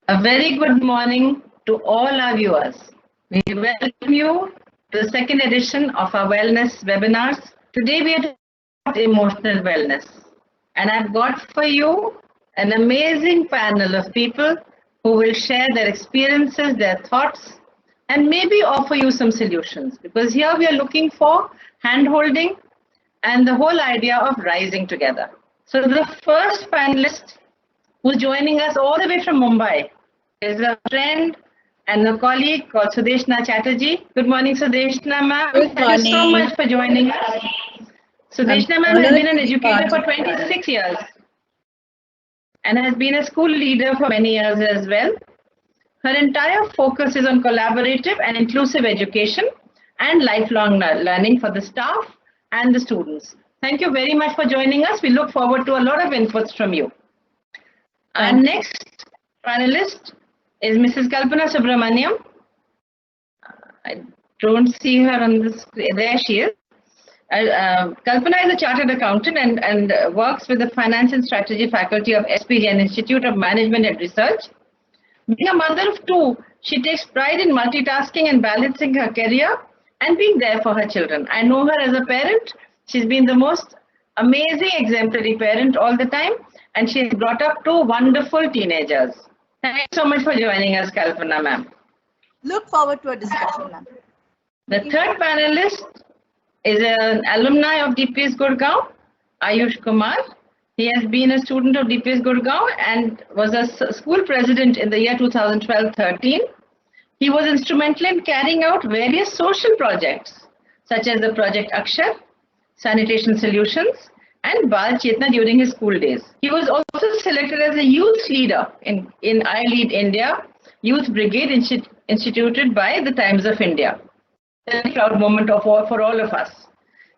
A very good morning to all our viewers. We welcome you to the second edition of our wellness webinars. Today we are talking about emotional wellness. And I've got for you an amazing panel of people who will share their experiences, their thoughts, and maybe offer you some solutions. Because here we are looking for hand-holding and the whole idea of rising together. So the first panelist who's joining us all the way from Mumbai is a friend and a colleague called Sudeshna Chatterjee. Good morning, Sudeshna ma'am. Thank you so much for joining us. Sudeshna ma'am has been an educator for 26 years and has been a school leader for many years as well. Her entire focus is on collaborative and inclusive education and lifelong learning for the staff and the students. Thank you very much for joining us. We look forward to a lot of inputs from you. Our next panelist is Mrs. Kalpana Subramaniam. I don't see her on the screen. There she is. Kalpana is a chartered accountant and works with the Finance and Strategy faculty of SP Jain Institute of Management and Research. Being a mother of two, she takes pride in multitasking and balancing her career and being there for her children. I know her as a parent. She's been the most amazing exemplary parent all the time, and she has brought up two wonderful teenagers. Thank you so much for joining us, Kalpana ma'am. Look forward to a discussion, ma'am. The third panelist is an alumni of DPS Gurgaon, Ayush Kumar. He has been a student of DPS Gurgaon and was a school president in the year 2012-13. He was instrumental in carrying out various social projects, such as the Project Akshar, Sanitation Solutions, and Bal Chetna during his school days. He was also selected as a youth leader in I Lead India Youth Brigade instituted by the Times of India. A proud moment for all of us.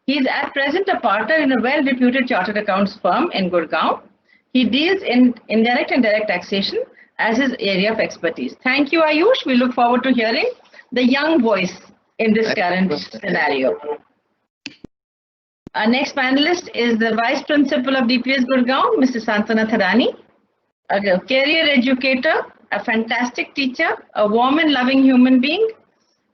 He is at present a partner in a well-reputed chartered accounts firm in Gurgaon. He deals in indirect and direct taxation as his area of expertise. Thank you, Ayush. We look forward to hearing the young voice in this current scenario. Our next panelist is the Vice Principal of DPS Gurgaon, Mrs. Santana Tharani, a career educator, a fantastic teacher, a warm and loving human being,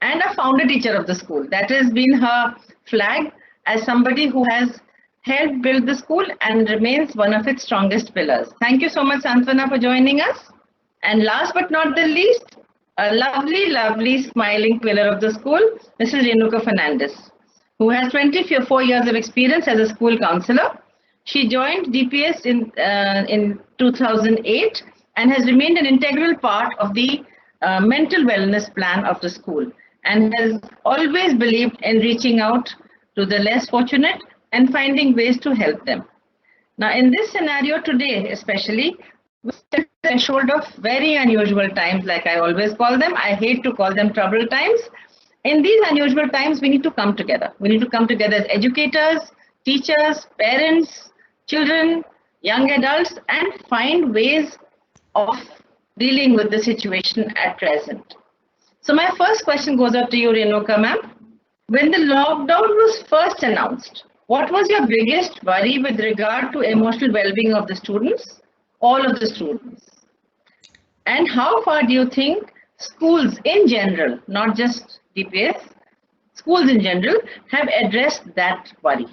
and a founder teacher of the school. That has been her flag as somebody who has helped build the school and remains one of its strongest pillars. Thank you so much, Santana, for joining us. And last but not the least, a lovely, lovely, smiling pillar of the school, Mrs. Renuka Fernandez, who has 24 years of experience as a school counselor. She joined DPS in 2008 and has remained an integral part of the mental wellness plan of the school and has always believed in reaching out to the less fortunate and finding ways to help them. Now, in this scenario today, especially, we're at the threshold of very unusual times, like I always call them. I hate to call them troubled times. In these unusual times, we need to come together. We need to come together as educators, teachers, parents, children, young adults, and find ways of dealing with the situation at present. So my first question goes out to you, Renuka ma'am. When the lockdown was first announced, what was your biggest worry with regard to emotional well-being of the students, all of the students? And how far do you think schools in general, not just DPS, schools in general, have addressed that worry?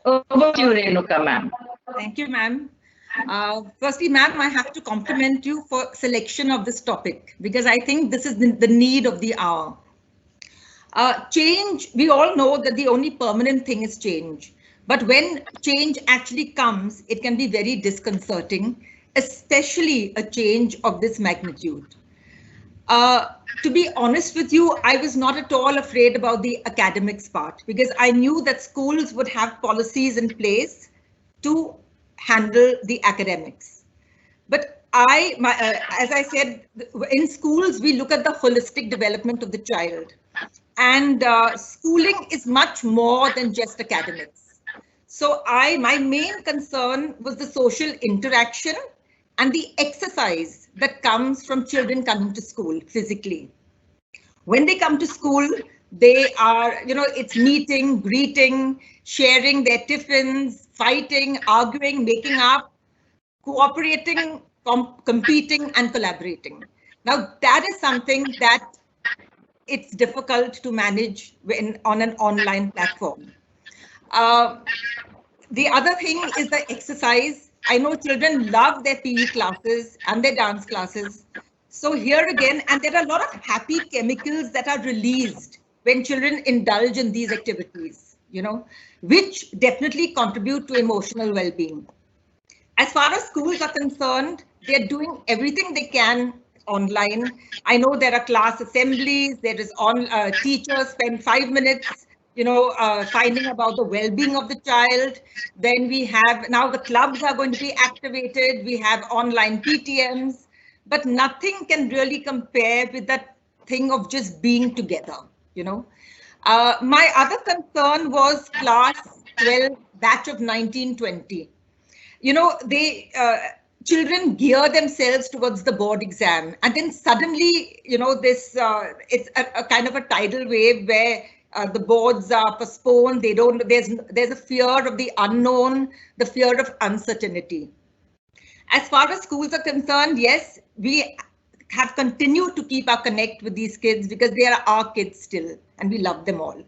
Over to you, Renuka ma'am. Thank you, ma'am. Firstly, ma'am, I have to compliment you for selection of this topic because I think this is the need of the hour. Change, we all know that the only permanent thing is change. But when change actually comes, it can be very disconcerting, especially a change of this magnitude. To be honest with you, I was not at all afraid about the academics part because I knew that schools would have policies in place to handle the academics. But as I said, in schools, we look at the holistic development of the child. And schooling is much more than just academics. So my main concern was the social interaction and the exercise that comes from children coming to school physically. When they come to school, they are, it's meeting, greeting, sharing their tiffins, fighting, arguing, making up, cooperating competing and collaborating. Now, that is something that it's difficult to manage on an online platform. The other thing is the exercise. I know children love their PE classes and their dance classes. So here again, and there are a lot of happy chemicals that are released when children indulge in these activities, which definitely contribute to emotional well-being. As far as schools are concerned, they're doing everything they can online. I know there are class assemblies, there is teachers spend 5 minutes finding about the well-being of the child. Then we have, now the clubs are going to be activated. We have online PTMs, but nothing can really compare with that thing of just being together, My other concern was class 12 batch of 1920. Children gear themselves towards the board exam, and then suddenly, it's a kind of a tidal wave where the boards are postponed. There's a fear of the unknown, the fear of uncertainty. As far as schools are concerned, yes, we have continued to keep our connect with these kids because they are our kids still, and we love them all.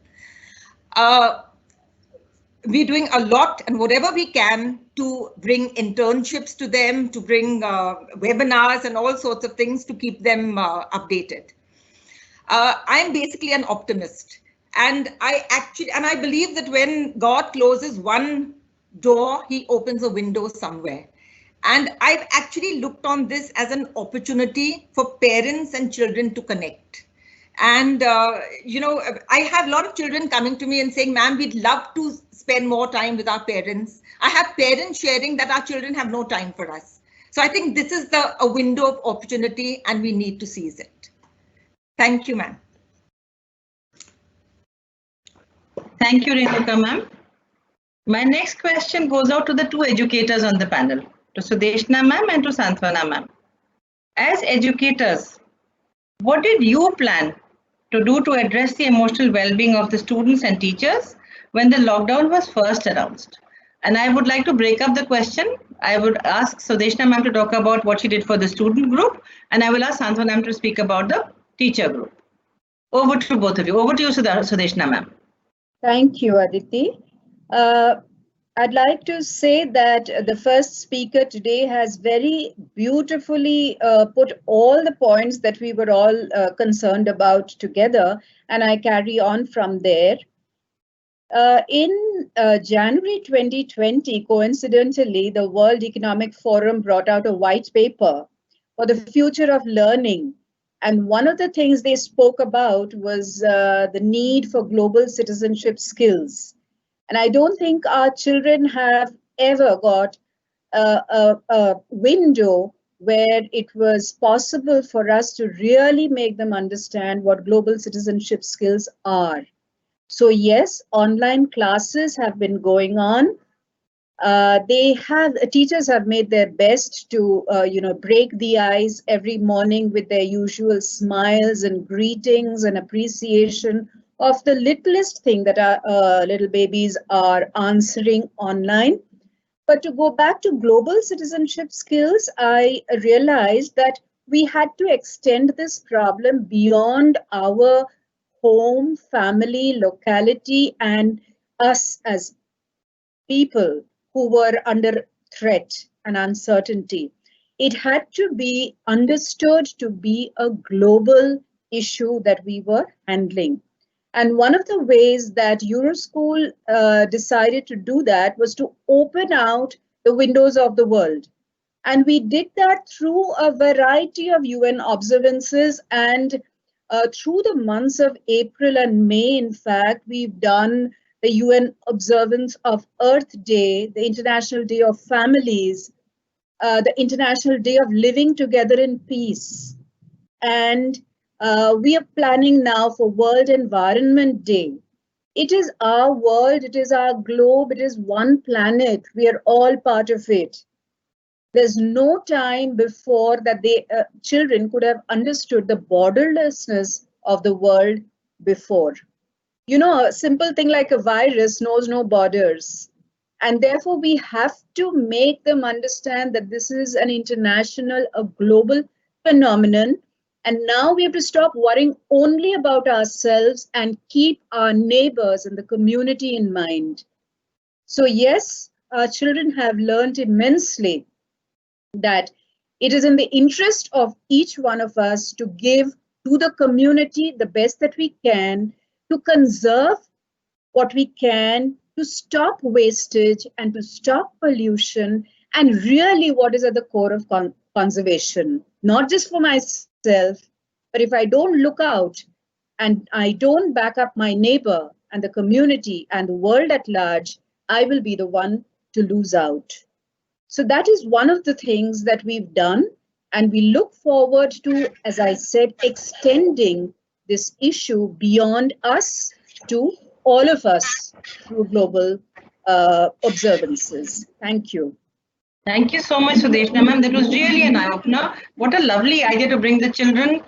We're doing a lot and whatever we can to bring internships to them, to bring webinars and all sorts of things to keep them updated. I'm basically an optimist, and I believe that when God closes one door, he opens a window somewhere. And I've actually looked on this as an opportunity for parents and children to connect. And, I have a lot of children coming to me and saying, ma'am, we'd love to spend more time with our parents. I have parents sharing that our children have no time for us. So I think this is a window of opportunity and we need to seize it. Thank you, ma'am. Thank you, Renuka, ma'am. My next question goes out to the two educators on the panel, to Sudeshna ma'am and to Santvana ma'am. As educators, what did you plan to do to address the emotional well-being of the students and teachers when the lockdown was first announced? And I would like to break up the question. I would ask Sudeshna ma'am to talk about what she did for the student group, and I will ask Santvana ma'am to speak about the teacher group. Over to both of you. Over to you, Sudeshna ma'am. Thank you, Aditi. I'd like to say that the first speaker today has very beautifully put all the points that we were all concerned about together, and I carry on from there. In January 2020, coincidentally, the World Economic Forum brought out a white paper for the future of learning. And one of the things they spoke about was the need for global citizenship skills. And I don't think our children have ever got a window where it was possible for us to really make them understand what global citizenship skills are. So yes, online classes have been going on. Teachers have made their best to, break the ice every morning with their usual smiles and greetings and appreciation of the littlest thing that our little babies are answering online. But to go back to global citizenship skills, I realized that we had to extend this problem beyond our home, family, locality, and us as people who were under threat and uncertainty. It had to be understood to be a global issue that we were handling. And one of the ways that Euroschool decided to do that was to open out the windows of the world. And we did that through a variety of UN observances, and through the months of April and May, in fact, we've done the UN observance of Earth Day, the International Day of Families, the International Day of Living Together in Peace. And we are planning now for World Environment Day. It is our world, it is our globe, it is one planet. We are all part of it. There's no time before that children could have understood the borderlessness of the world before. A simple thing like a virus knows no borders. And therefore, we have to make them understand that this is an international, a global phenomenon. And now we have to stop worrying only about ourselves and keep our neighbors and the community in mind. So yes, our children have learned immensely that it is in the interest of each one of us to give to the community the best that we can, to conserve what we can, to stop wastage and to stop pollution, and really what is at the core of conservation, not just for myself, but if I don't look out and I don't back up my neighbor and the community and the world at large, I will be the one to lose out. So that is one of the things that we've done. And we look forward to, as I said, extending this issue beyond us to all of us through global observances. Thank you. Thank you so much, Sudeshna ma'am. That was really an eye-opener. What a lovely idea to bring the children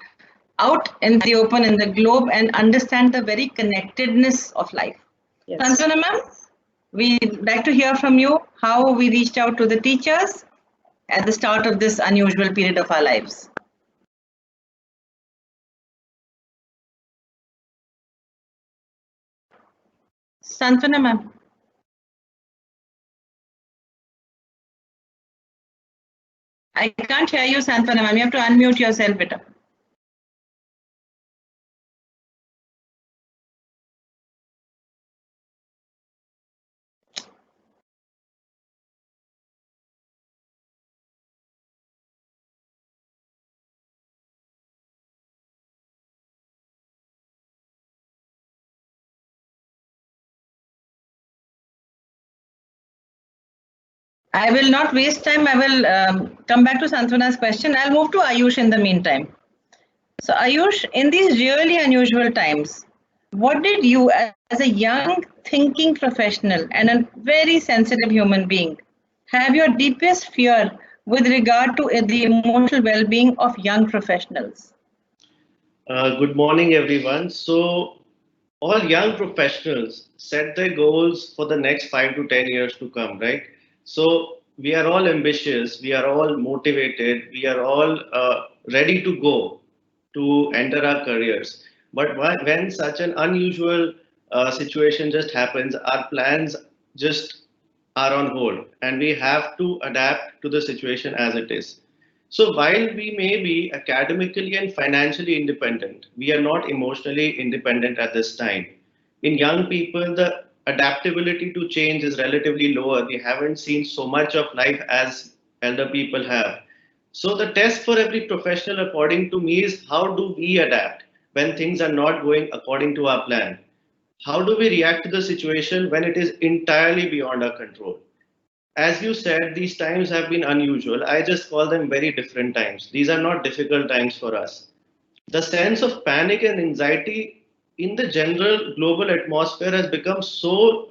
out in the open, in the globe, and understand the very connectedness of life. Yes. Santana ma'am, we'd like to hear from you how we reached out to the teachers at the start of this unusual period of our lives. Santana ma'am. I can't hear you, Santana ma'am. You have to unmute yourself better. I will not waste time. I will come back to Santana's question. I'll move to Ayush in the meantime. So Ayush, in these really unusual times, what did you as a young thinking professional and a very sensitive human being have your deepest fear with regard to the emotional well-being of young professionals? Good morning, everyone. So all young professionals set their goals for the next 5 to 10 years to come, right? So we are all ambitious, we are all motivated, we are all ready to go to enter our careers. But when such an unusual situation just happens, our plans just are on hold and we have to adapt to the situation as it is. So while we may be academically and financially independent, we are not emotionally independent at this time. In young people, the adaptability to change is relatively lower. We haven't seen so much of life as elder people have. So the test for every professional, according to me, is how do we adapt when things are not going according to our plan? How do we react to the situation when it is entirely beyond our control? As you said, these times have been unusual. I just call them very different times. These are not difficult times for us. The sense of panic and anxiety in the general global atmosphere has become so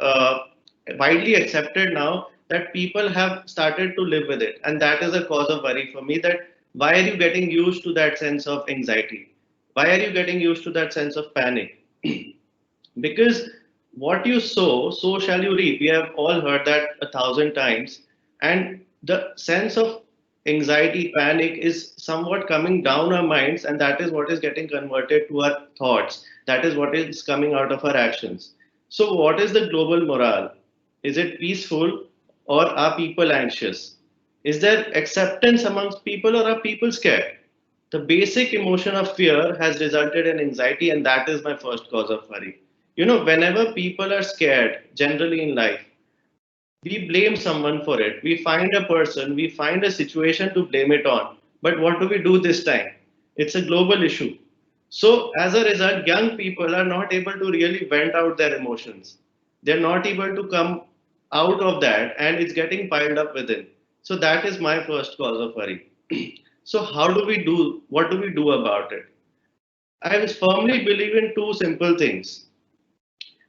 widely accepted now that people have started to live with it. And that is a cause of worry for me, that why are you getting used to that sense of anxiety? Why are you getting used to that sense of panic? Because what you sow, so shall you reap. We have all heard that 1,000 times. And the sense of anxiety, panic is somewhat coming down our minds, and that is what is getting converted to our thoughts. That is what is coming out of our actions. So, what is the global morale? Is it peaceful or are people anxious? Is there acceptance amongst people or are people scared? The basic emotion of fear has resulted in anxiety, and that is my first cause of worry. Whenever people are scared, generally in life, we blame someone for it. We find a person, we find a situation to blame it on. But what do we do this time? It's a global issue. So, as a result, young people are not able to really vent out their emotions. They're not able to come out of that, and it's getting piled up within. So, that is my first cause of worry. So, what do we do about it? I firmly believe in two simple things,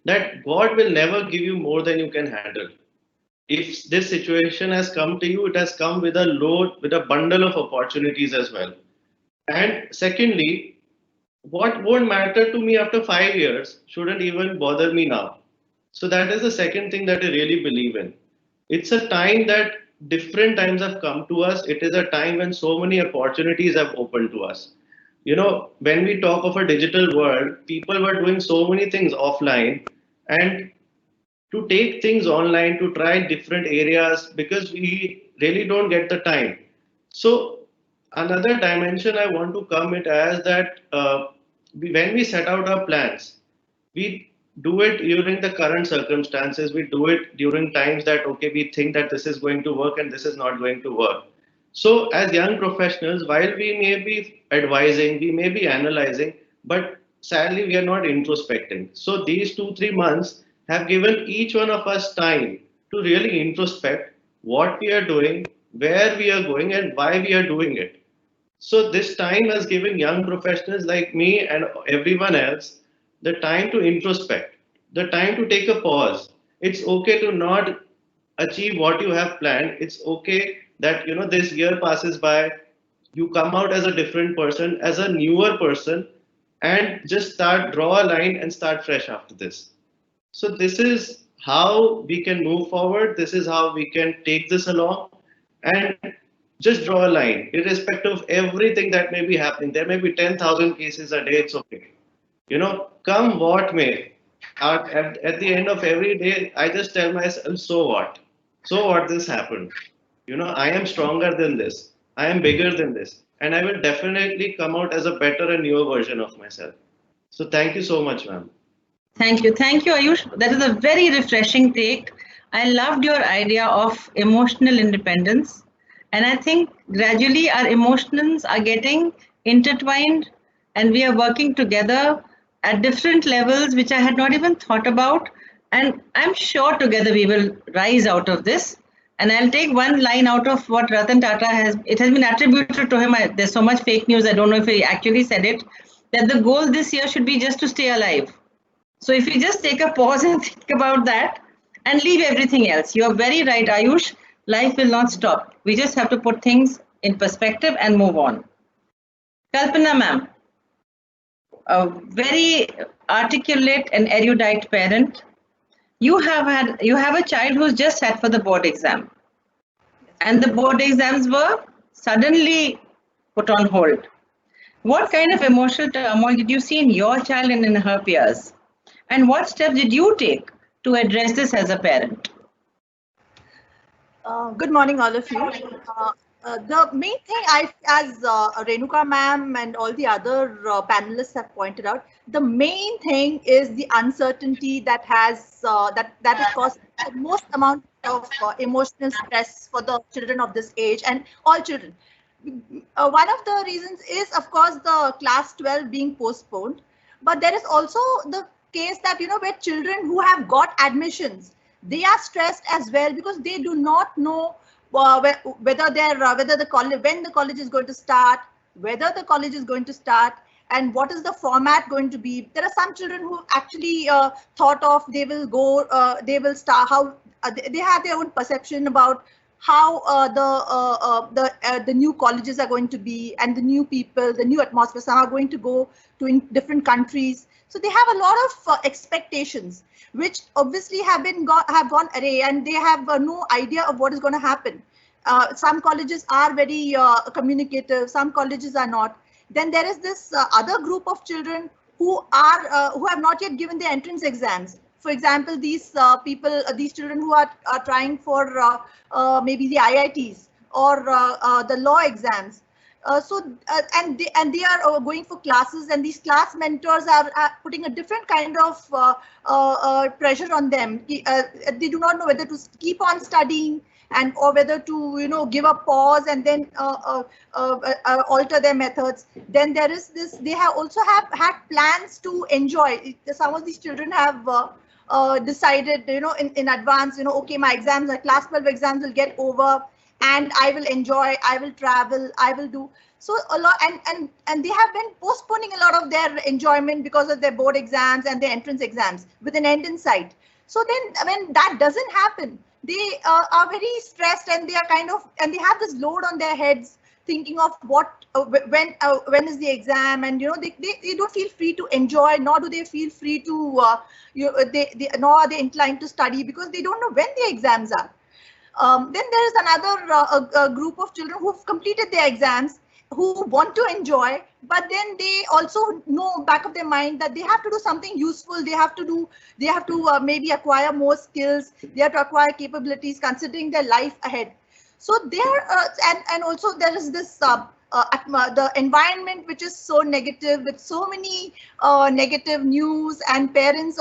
that God will never give you more than you can handle. If this situation has come to you, it has come with a load, with a bundle of opportunities as well. And secondly, what won't matter to me after 5 years shouldn't even bother me now. So that is the second thing that I really believe in. It's a time that different times have come to us. It is a time when so many opportunities have opened to us. When we talk of a digital world, people were doing so many things offline, and to take things online, to try different areas, because we really don't get the time. So another dimension I want to come it as that when we set out our plans, we do it during the current circumstances. We do it during times that, okay, we think that this is going to work and this is not going to work. So as young professionals, while we may be advising, we may be analyzing, but sadly we are not introspecting. So these 2-3 months have given each one of us time to really introspect what we are doing, where we are going, and why we are doing it. So this time has given young professionals like me and everyone else the time to introspect, the time to take a pause. It's okay to not achieve what you have planned. It's okay that this year passes by, you come out as a different person, as a newer person, and just draw a line and start fresh after this. So this is how we can move forward. This is how we can take this along, and just draw a line, irrespective of everything that may be happening. There may be 10,000 cases a day. It's okay. Come what may. At the end of every day, I just tell myself, so what? So what, this happened? I am stronger than this. I am bigger than this. And I will definitely come out as a better and newer version of myself. So thank you so much, ma'am. Thank you, Ayush. That is a very refreshing take. I loved your idea of emotional independence. And I think gradually our emotions are getting intertwined and we are working together at different levels, which I had not even thought about. And I'm sure together we will rise out of this. And I'll take one line out of what Ratan Tata it has been attributed to him. There's so much fake news, I don't know if he actually said it, that the goal this year should be just to stay alive. So if you just take a pause and think about that and leave everything else, you are very right, Ayush. Life will not stop. We just have to put things in perspective and move on. Kalpana ma'am, a very articulate and erudite parent. You have a child who's just sat for the board exam, and the board exams were suddenly put on hold. What kind of emotional turmoil did you see in your child and in her peers? And what steps did you take to address this as a parent? Good morning, all of you. The main thing, as Renuka ma'am and all the other panelists have pointed out, the main thing is the uncertainty that has caused the most amount of emotional stress for the children of this age and all children. One of the reasons is, of course, the class 12 being postponed, but there is also the case that where children who have got admissions, they are stressed as well because they do not know whether the college, when the college is going to start, and what is the format going to be. There are some children who actually thought of they will start how they have their own perception about how the new colleges are going to be, and the new people, the new atmosphere. Some are going to go to different countries, so they have a lot of expectations, which obviously have gone array, and they have no idea of what is going to happen. Some colleges are very communicative, some colleges are not. Then there is this other group of children who have not yet given their entrance exams. For example, these children who are trying for maybe the IITs or the law exams. And they are going for classes, and these class mentors are putting a different kind of pressure on them. They do not know whether to keep on studying or whether to give a pause and then alter their methods. Then there is this. They have also had plans to enjoy. Some of these children have decided in advance. Okay, my exams, my class 12 exams will get over, and I will enjoy, I will travel, I will do. So a lot, and they have been postponing a lot of their enjoyment because of their board exams and their entrance exams with an end in sight. So then when that doesn't happen, they are very stressed, and they are and they have this load on their heads, thinking of when is the exam, and they don't feel free to enjoy, nor do they feel free to nor are they inclined to study because they don't know when the exams are. Then there is another group of children who've completed their exams, who want to enjoy, but then they also know back of their mind that they have to do something useful. They have to maybe acquire more skills. They have to acquire capabilities considering their life ahead. So there, and also there is this the environment which is so negative, with so many negative news, and parents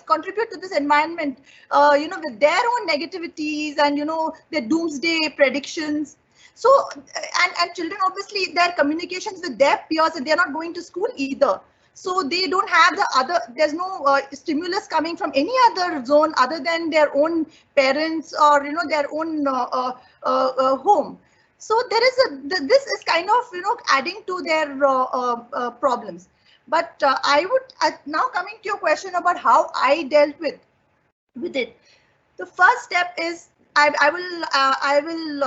contribute to this environment, with their own negativities and their doomsday predictions. So and children, obviously their communications with their peers, and they're not going to school either. So they don't have there's no stimulus coming from any other zone other than their own parents or their own home. So this is kind of adding to their problems. But I would now, coming to your question about how I dealt with it. The first step is I will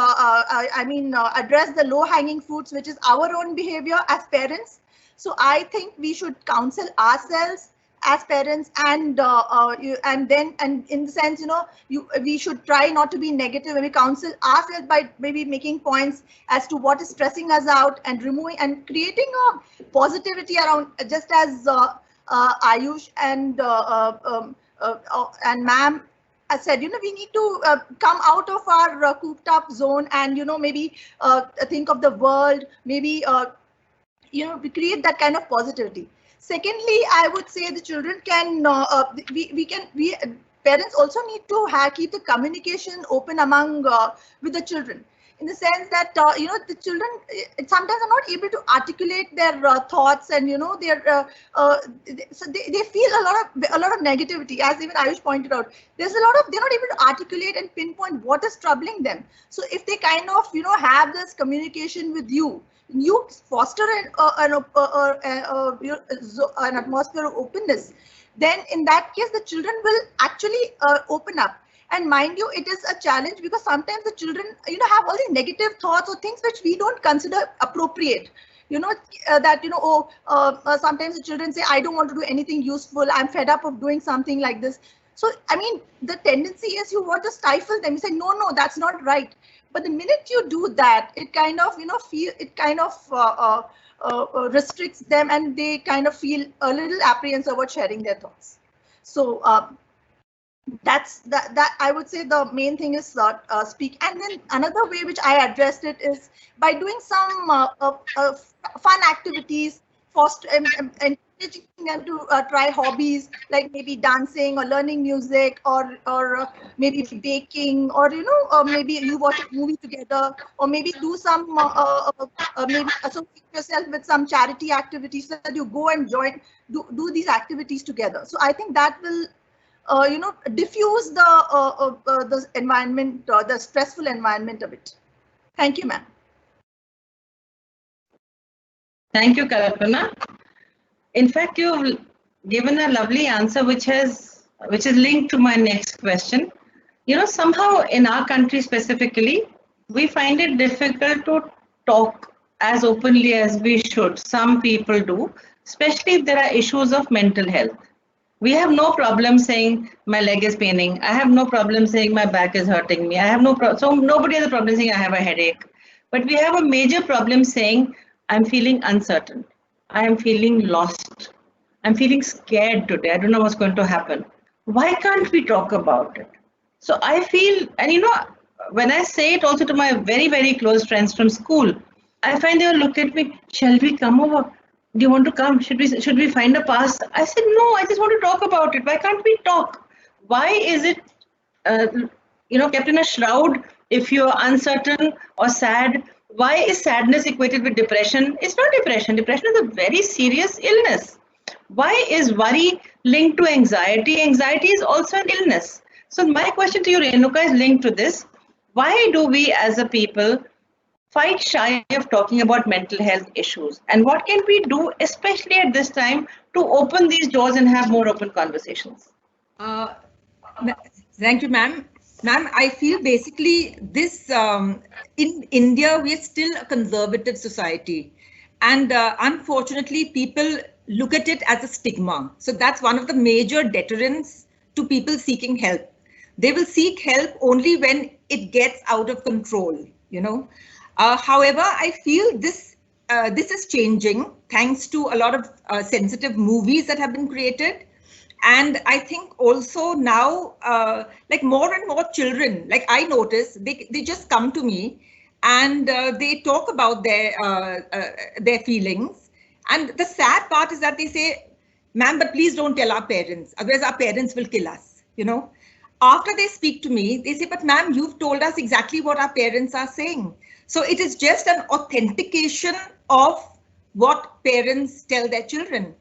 address the low-hanging fruits, which is our own behavior as parents. So I think we should counsel ourselves as parents, and in the sense, we should try not to be negative, and we counsel ourselves by maybe making points as to what is stressing us out, and removing and creating a positivity around, just as Ayush and ma'am I said, we need to come out of our cooped up zone, and maybe think of the world, maybe we create that kind of positivity. Secondly, I would say the children can parents also need to keep the communication open among with the children, in the sense that the children sometimes are not able to articulate their thoughts, and their so they feel a lot of negativity, as even Ayush pointed out. There's a lot of, they're not able to articulate and pinpoint what is troubling them. So if they kind of have this communication with you foster an atmosphere of openness, then in that case the children will actually open up. And mind you, it is a challenge, because sometimes the children have all these negative thoughts or things which we don't consider appropriate. Sometimes the children say, I don't want to do anything useful, I'm fed up of doing something like this. So I mean, the tendency is you want to stifle them. You say, no, that's not right. But the minute you do that, it kind of restricts them, and they kind of feel a little apprehensive about sharing their thoughts. So that's that I would say the main thing is speak. And then another way which I addressed it is by doing some fun activities, encouraging them to try hobbies like maybe dancing or learning music, or maybe baking, or maybe you watch a movie together, or maybe do some maybe associate yourself with some charity activities, so that you go and do these activities together. So I think that will diffuse the environment, the stressful environment a bit. Thank you, ma'am. Thank you, Kalpana. In fact, you've given a lovely answer, which is linked to my next question. Somehow in our country specifically, we find it difficult to talk as openly as we should. Some people do, especially if there are issues of mental health. We have no problem saying my leg is paining. I have no problem saying my back is hurting me. I have no problem. So nobody has a problem saying I have a headache. But we have a major problem saying I'm feeling uncertain. I am feeling lost. I'm feeling scared today. I don't know what's going to happen. Why can't we talk about it? So I feel, and when I say it also to my very, very close friends from school, I find they will look at me, shall we come over? Do you want to come? Should we find a pass? I said, no, I just want to talk about it. Why can't we talk? Why is it, kept in a shroud if you're uncertain or sad? Why is sadness equated with depression? It's not depression. Depression is a very serious illness. Why is worry linked to anxiety? Anxiety is also an illness. So my question to you, Renuka, is linked to this. Why do we as a people fight shy of talking about mental health issues? And what can we do, especially at this time, to open these doors and have more open conversations? Thank you, ma'am. Ma'am, I feel basically this, in India, we are still a conservative society. And unfortunately, people look at it as a stigma. So that's one of the major deterrents to people seeking help. They will seek help only when it gets out of control, you know. However, I feel this is changing thanks to a lot of sensitive movies that have been created. And I think also now, like more and more children, like I notice, they just come to me and they talk about their feelings. And the sad part is that they say, ma'am, but please don't tell our parents, otherwise our parents will kill us, you know. After they speak to me, they say, but ma'am, you've told us exactly what our parents are saying. So it is just an authentication of what parents tell their children.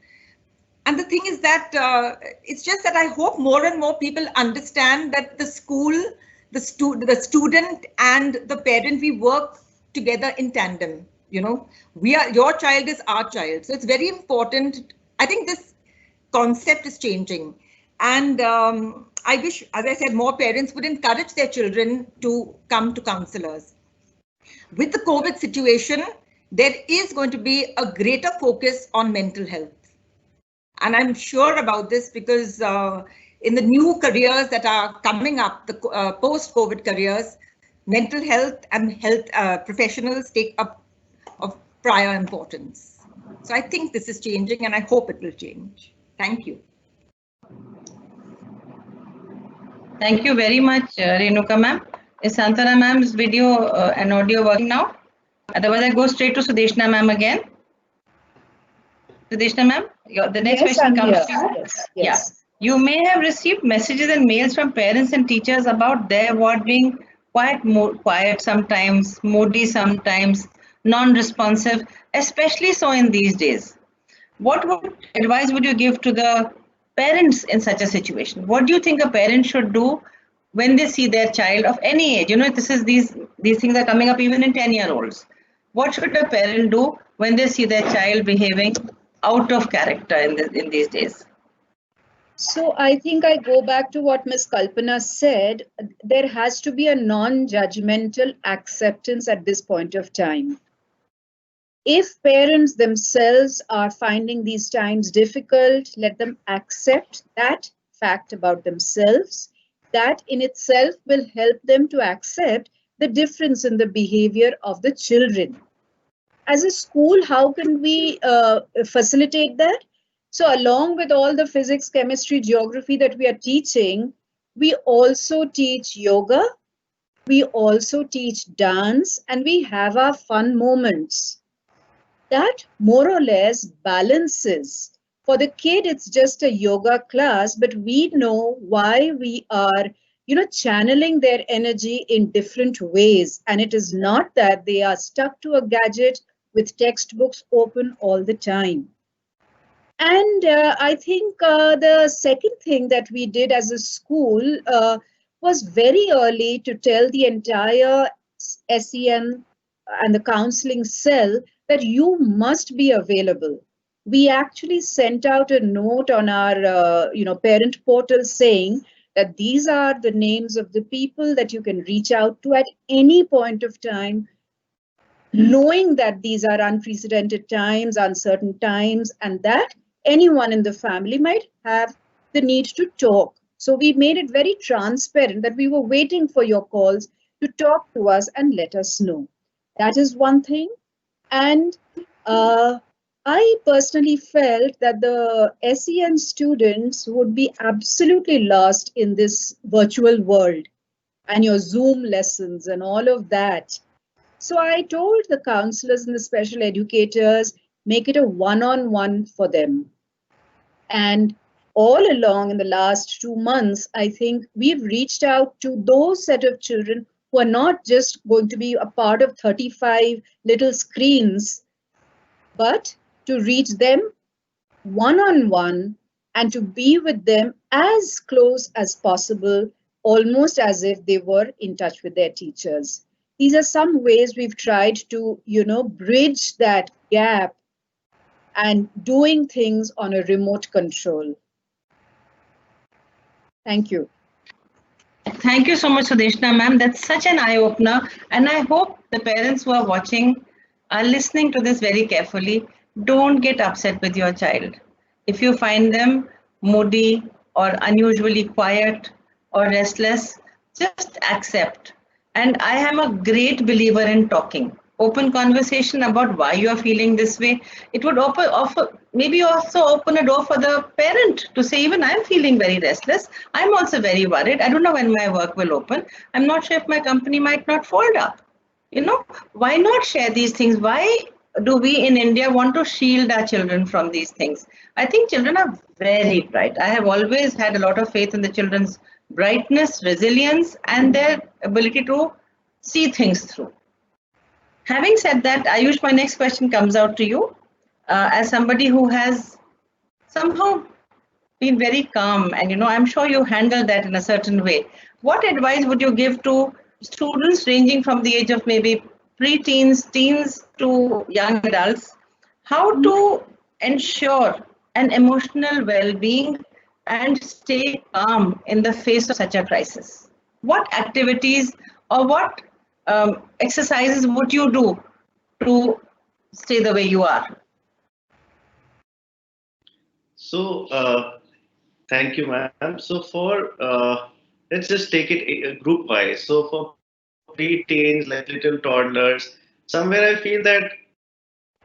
And the thing is that it's just that I hope more and more people understand that the school, the student and the parent, we work together in tandem. You know, your child is our child. So it's very important. I think this concept is changing. And I wish, as I said, more parents would encourage their children to come to counselors. With the COVID situation, there is going to be a greater focus on mental health. And I'm sure about this because in the new careers that are coming up, the post-COVID careers, mental health and health professionals take up of prior importance. So I think this is changing and I hope it will change. Thank you. Thank you very much, Renuka ma'am. Is Santana ma'am's video and audio working now? Otherwise, I go straight to Sudeshna ma'am again. Sudeshna ma'am, the next question comes to you. Yes. Yeah. You may have received messages and mails from parents and teachers about their ward being quiet sometimes, moody sometimes, non-responsive, especially so in these days. What advice would you give to the parents in such a situation? What do you think a parent should do when they see their child of any age? You know, these things are coming up even in 10-year-olds. What should a parent do when they see their child behaving out of character in these days? So I think I go back to what Ms. Kalpana said. There has to be a non-judgmental acceptance at this point of time. If parents themselves are finding these times difficult, let them accept that fact about themselves. That in itself will help them to accept the difference in the behavior of the children. As a school, how can we facilitate that? So along with all the physics, chemistry, geography that we are teaching, we also teach yoga, we also teach dance, and we have our fun moments. That more or less balances. For the kid, it's just a yoga class, but we know why we are, channeling their energy in different ways. And it is not that they are stuck to a gadget with textbooks open all the time. And I think the second thing that we did as a school was very early to tell the entire SEN and the counseling cell that you must be available. We actually sent out a note on our parent portal saying that these are the names of the people that you can reach out to at any point of time, knowing that these are unprecedented times, uncertain times, and that anyone in the family might have the need to talk. So we made it very transparent that we were waiting for your calls to talk to us and let us know. That is one thing. And I personally felt that the SEN students would be absolutely lost in this virtual world and your Zoom lessons and all of that. So I told the counselors and the special educators, make it a one-on-one for them. And all along in the last 2 months, I think we've reached out to those set of children who are not just going to be a part of 35 little screens, but to reach them one-on-one and to be with them as close as possible, almost as if they were in touch with their teachers. These are some ways we've tried to, bridge that gap and doing things on a remote control. Thank you. Thank you so much, Sudeshna ma'am. That's such an eye-opener. And I hope the parents who are watching are listening to this very carefully. Don't get upset with your child. If you find them moody or unusually quiet or restless, just accept. And I am a great believer in talking. Open conversation about why you are feeling this way. It would maybe also open a door for the parent to say, even I'm feeling very restless. I'm also very worried. I don't know when my work will open. I'm not sure if my company might not fold up. Why not share these things? Why do we in India want to shield our children from these things? I think children are very bright. I have always had a lot of faith in the children's brightness, resilience, and their ability to see things through. Having said that, Ayush, my next question comes out to you. As somebody who has somehow been very calm, and I'm sure you handle that in a certain way. What advice would you give to students ranging from the age of maybe pre-teens, teens to young adults, how to ensure an emotional well-being and stay calm in the face of such a crisis? What activities or what exercises would you do to stay the way you are? So, thank you, ma'am. So let's just take it group wise. So for pre-teens, like little toddlers, somewhere I feel that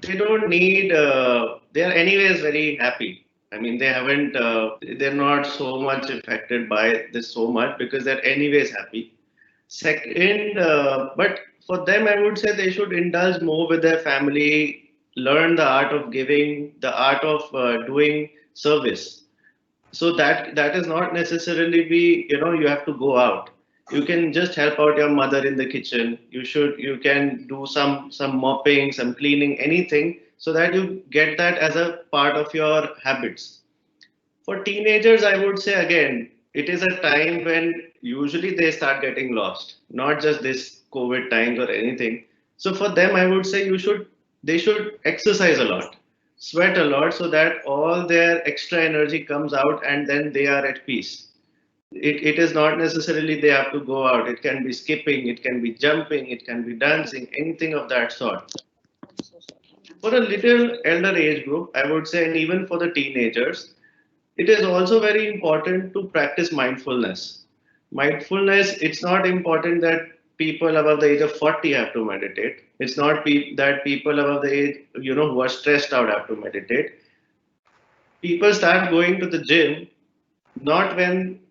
they don't need, they are anyways very happy. I mean, they're not so much affected by this so much because they're anyways happy. Second, but for them, I would say they should indulge more with their family, learn the art of giving, the art of doing service. So that is not necessarily you have to go out. You can just help out your mother in the kitchen. You can do some mopping, some cleaning, anything, so that you get that as a part of your habits. For teenagers, I would say again, it is a time when usually they start getting lost, not just this COVID times or anything. So for them, I would say they should exercise a lot, sweat a lot, so that all their extra energy comes out and then they are at peace. It is not necessarily they have to go out. It can be skipping, it can be jumping, it can be dancing, anything of that sort. For a little elder age group, I would say, and even for the teenagers, it is also very important to practice mindfulness. Mindfulness, it's not important that people above the age of 40 have to meditate. It's not that people above the age, who are stressed out have to meditate. People start going to the gym not when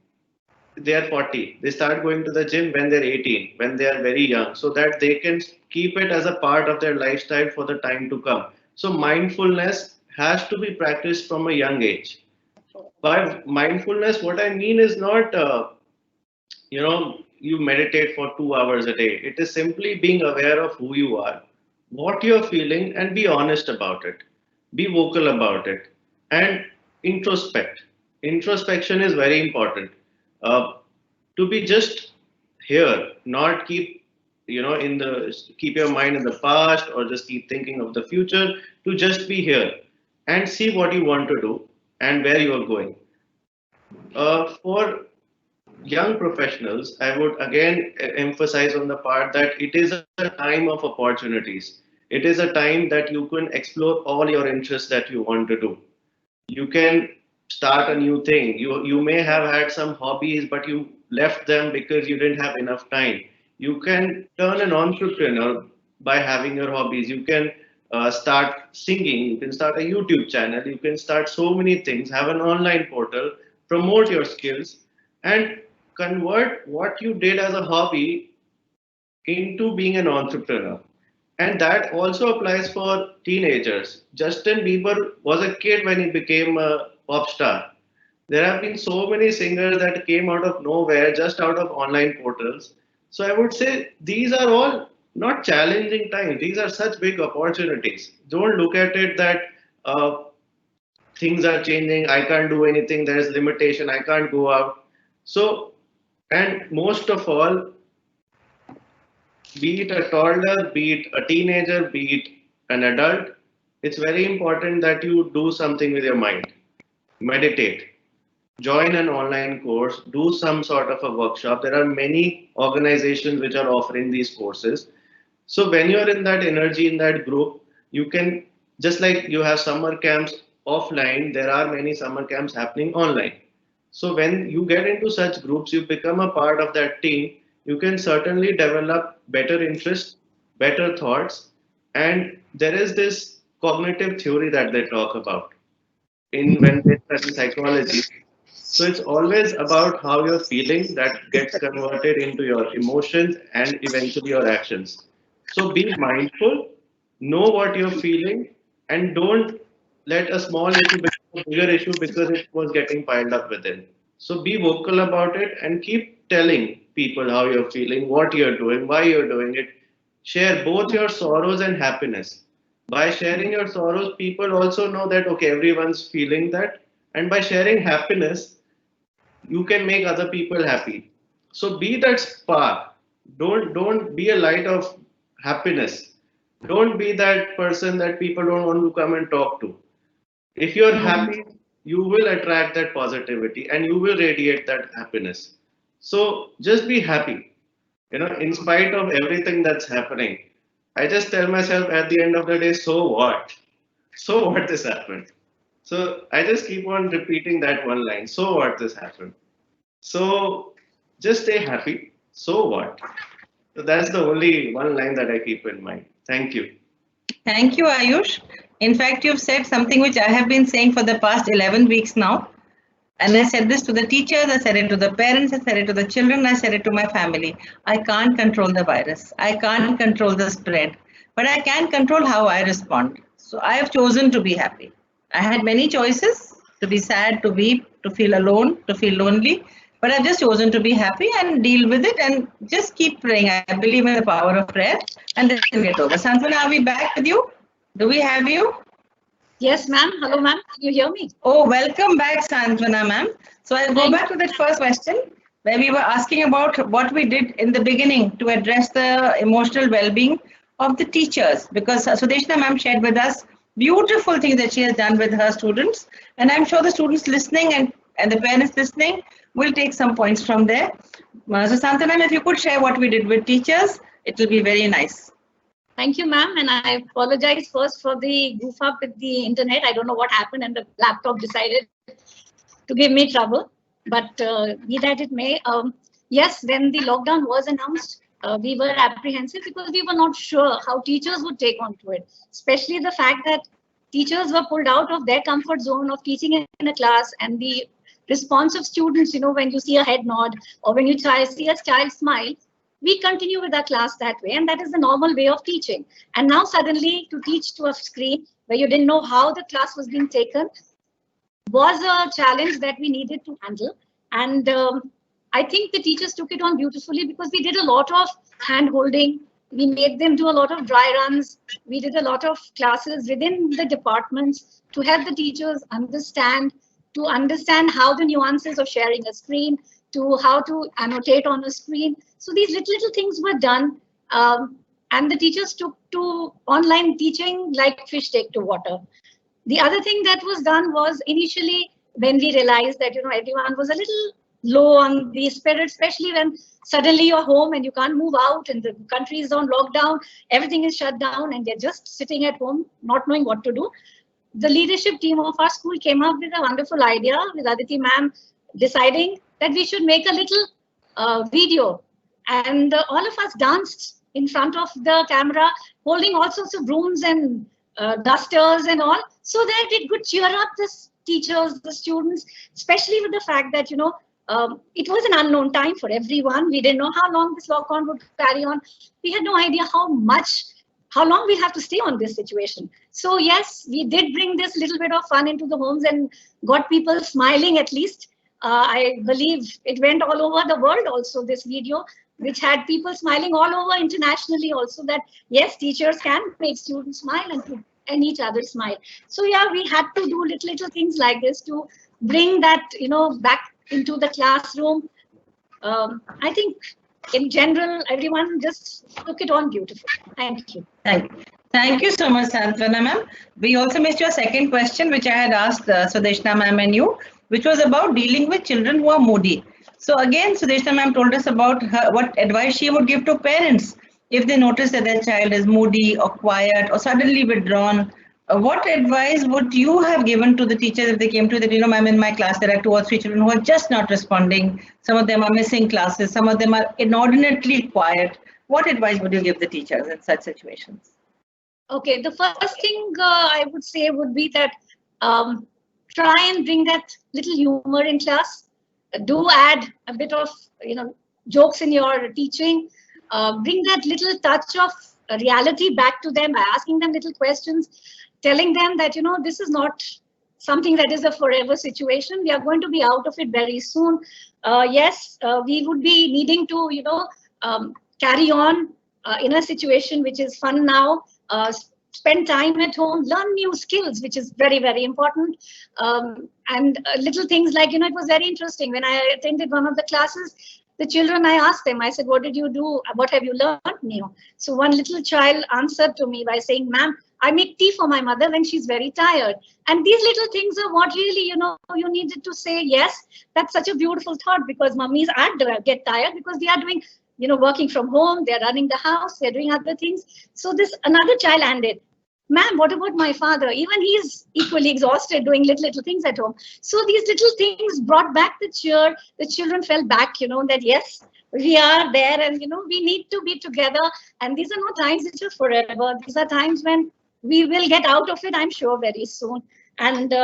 they are 40. They start going to the gym when they're 18, when they are very young, so that they can keep it as a part of their lifestyle for the time to come. So mindfulness has to be practiced from a young age. By mindfulness, what I mean is not, you meditate for 2 hours a day. It is simply being aware of who you are, what you're feeling, and be honest about it. Be vocal about it, and introspect. Introspection is very important. To be just here, not keep, keep your mind in the past or just keep thinking of the future. To just be here and see what you want to do and where you are going. For young professionals, I would again emphasize on the part that it is a time of opportunities. It is a time that you can explore all your interests that you want to do. You can start a new thing. You may have had some hobbies, but you left them because you didn't have enough time. You can turn an entrepreneur by having your hobbies. You can start singing. You can start a YouTube channel. You can start so many things. Have an online portal. Promote your skills and convert what you did as a hobby into being an entrepreneur. And that also applies for teenagers. Justin Bieber was a kid when he became a pop star. There have been so many singers that came out of nowhere, just out of online portals. So I would say these are all not challenging times. These are such big opportunities. Don't look at it that things are changing. I can't do anything. There is limitation. I can't go out. So, and most of all, be it a toddler, be it a teenager, be it an adult, it's very important that you do something with your mind. Meditate, join an online course, do some sort of a workshop. There are many organizations which are offering these courses. So when you're in that energy, in that group, you can, just like you have summer camps offline, there are many summer camps happening online. So when you get into such groups, you become a part of that team, you can certainly develop better interest, better thoughts. And there is this cognitive theory that they talk about in when they study psychology. So it's always about how you're feeling that gets converted into your emotions and eventually your actions. So be mindful, know what you're feeling, and don't let a small issue become a bigger issue because it was getting piled up within. So be vocal about it and keep telling people how you're feeling, what you're doing, why you're doing it. Share both your sorrows and happiness. By sharing your sorrows, people also know that okay, everyone's feeling that, and by sharing happiness, you can make other people happy. So be that spark. Don't be a light of happiness. Don't be that person that people don't want to come and talk to. If you're happy, you will attract that positivity and you will radiate that happiness. So just be happy. In spite of everything that's happening, I just tell myself at the end of the day, so what? So what this happened? So I just keep on repeating that one line. So what this happened? So just stay happy. So what? So that's the only one line that I keep in mind. Thank you. Thank you, Ayush. In fact, you've said something which I have been saying for the past 11 weeks now. And I said this to the teachers, I said it to the parents, I said it to the children, I said it to my family. I can't control the virus. I can't control the spread, but I can control how I respond. So I have chosen to be happy. I had many choices, to be sad, to weep, to feel alone, to feel lonely, but I've just chosen to be happy and deal with it and just keep praying. I believe in the power of prayer and then get over. Santwana, are we back with you? Do we have you? Yes, ma'am. Hello, ma'am. Can you hear me? Oh, welcome back, Santwana, ma'am. So I'll go back to that first question where we were asking about what we did in the beginning to address the emotional well-being of the teachers, because Sudeshna ma'am shared with us beautiful things that she has done with her students. And I'm sure the students listening and the parents listening will take some points from there. So Santwana, if you could share what we did with teachers, it will be very nice. Thank you, ma'am. And I apologize first for the goof up with the internet. I don't know what happened and the laptop decided to give me trouble. But be that it may, yes, when the lockdown was announced, we were apprehensive because we were not sure how teachers would take on to it, especially the fact that teachers were pulled out of their comfort zone of teaching in a class, and the response of students, when you see a head nod or when you see a child smile, we continue with our class that way, and that is the normal way of teaching. And now suddenly to teach to a screen where you didn't know how the class was being taken was a challenge that we needed to handle. And I think the teachers took it on beautifully because we did a lot of hand holding. We made them do a lot of dry runs. We did a lot of classes within the departments to help the teachers understand how the nuances of sharing a screen, to how to annotate on a screen. So these little things were done, and the teachers took to online teaching like fish take to water. The other thing that was done was initially when we realized that everyone was a little low on the spirit, especially when suddenly you're home and you can't move out and the country is on lockdown, everything is shut down and they're just sitting at home not knowing what to do. The leadership team of our school came up with a wonderful idea with Aditi ma'am deciding that we should make a little video, and all of us danced in front of the camera holding all sorts of brooms and dusters and all, so that it could cheer up the teachers, the students, especially with the fact that it was an unknown time for everyone. We didn't know how long this lockdown would carry on. We had no idea how long we'll have to stay on this situation. So yes, we did bring this little bit of fun into the homes and got people smiling at least. I believe it went all over the world also, this video, which had people smiling all over internationally also, that yes, teachers can make students smile and each other smile. So yeah, we had to do little things like this to bring that, back into the classroom. I think in general, everyone just took it on beautiful. Thank you. Thank you so much, Santwana ma'am. We also missed your second question, which I had asked Sudeshna ma'am and you, which was about dealing with children who are moody. So again, Sudeshna ma'am told us about what advice she would give to parents if they notice that their child is moody or quiet or suddenly withdrawn what advice would you have given to the teachers if they came to that, ma'am, in my class there are 2 or 3 children who are just not responding. Some of them are missing classes. Some of them are inordinately quiet. What advice would you give the teachers in such situations? Okay, the first thing I would say would be that try and bring that little humor in class. Do add a bit of, jokes in your teaching. Bring that little touch of reality back to them by asking them little questions, telling them that, this is not something that is a forever situation. We are going to be out of it very soon. Yes, we would be needing to, carry on in a situation which is fun now. Spend time at home, learn new skills, which is very, very important. And little things like, it was very interesting when I attended one of the classes. The children, I asked them, I said, what did you do? What have you learned new? So one little child answered to me by saying, ma'am, I make tea for my mother when she's very tired. And these little things are what really, you needed to say, yes, that's such a beautiful thought, because mummies get tired because they are doing, working from home, they're running the house, they're doing other things. So this another child ended, ma'am, what about my father? Even he's equally exhausted doing little things at home. So these little things brought back the cheer. The children fell back, that yes, we are there and, we need to be together. And these are not times which are forever. These are times when we will get out of it, I'm sure, very soon. And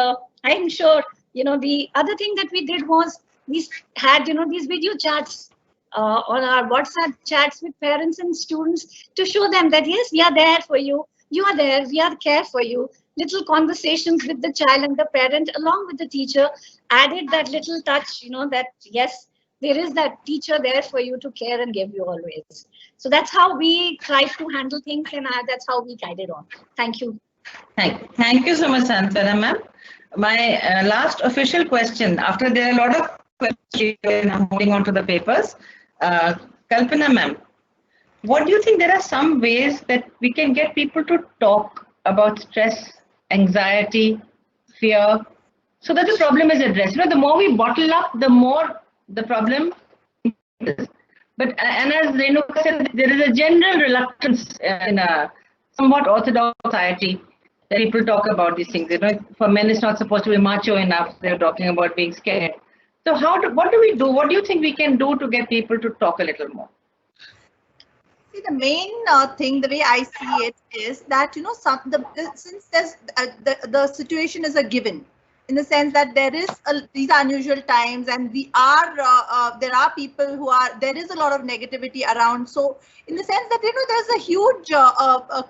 I'm sure, the other thing that we did was we had, these video chats on our WhatsApp chats with parents and students to show them that, yes, we are there for you. You are there, we are care for you. Little conversations with the child and the parent along with the teacher added that little touch, that yes, there is that teacher there for you to care and give you always. So that's how we try to handle things, and that's how we guided on. Thank you. Thank you so much, Santana ma'am. My last official question, after there are a lot of questions and I'm holding on to the papers. Kalpana ma'am, what do you think there are some ways that we can get people to talk about stress, anxiety, fear, so that the problem is addressed? The more we bottle up, the more the problem is. But, and as Renuka said, there is a general reluctance in a somewhat orthodox society that people talk about these things. For men, it's not supposed to be macho enough. They're talking about being scared. So what do we do? What do you think we can do to get people to talk a little more? See, the main thing, the way I see it, is that since there's the situation is a given, in the sense that these are unusual times, and there are people there is a lot of negativity around. So in the sense that there's a huge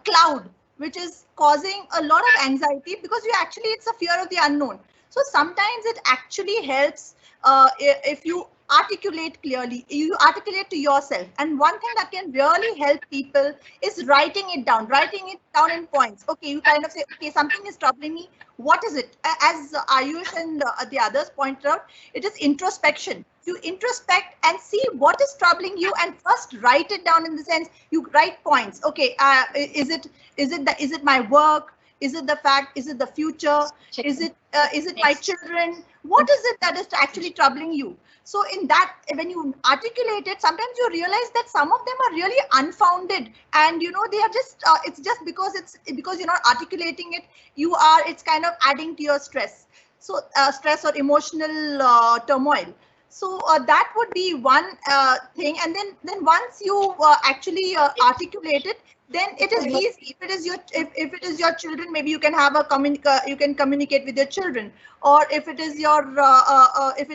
cloud which is causing a lot of anxiety, because it's a fear of the unknown. So sometimes it actually helps if you articulate clearly, you articulate to yourself. And one thing that can really help people is writing it down in points. Okay, you kind of say, okay, something is troubling me. What is it? As Ayush and the others pointed out, it is introspection. You introspect and see what is troubling you, and first write it down. In the sense, you write points. Okay, is it my work? Is it the fact? Is it the future? Is it my children? What is it that is actually troubling you? So in that, when you articulate it, sometimes you realize that some of them are really unfounded, and they are just it's just because you're not articulating it. It's kind of adding to your stress. So stress or emotional turmoil. So that would be one thing. And then once you actually articulate it, then it is easy. If it is your children, maybe you can have you can communicate with your children. Or if it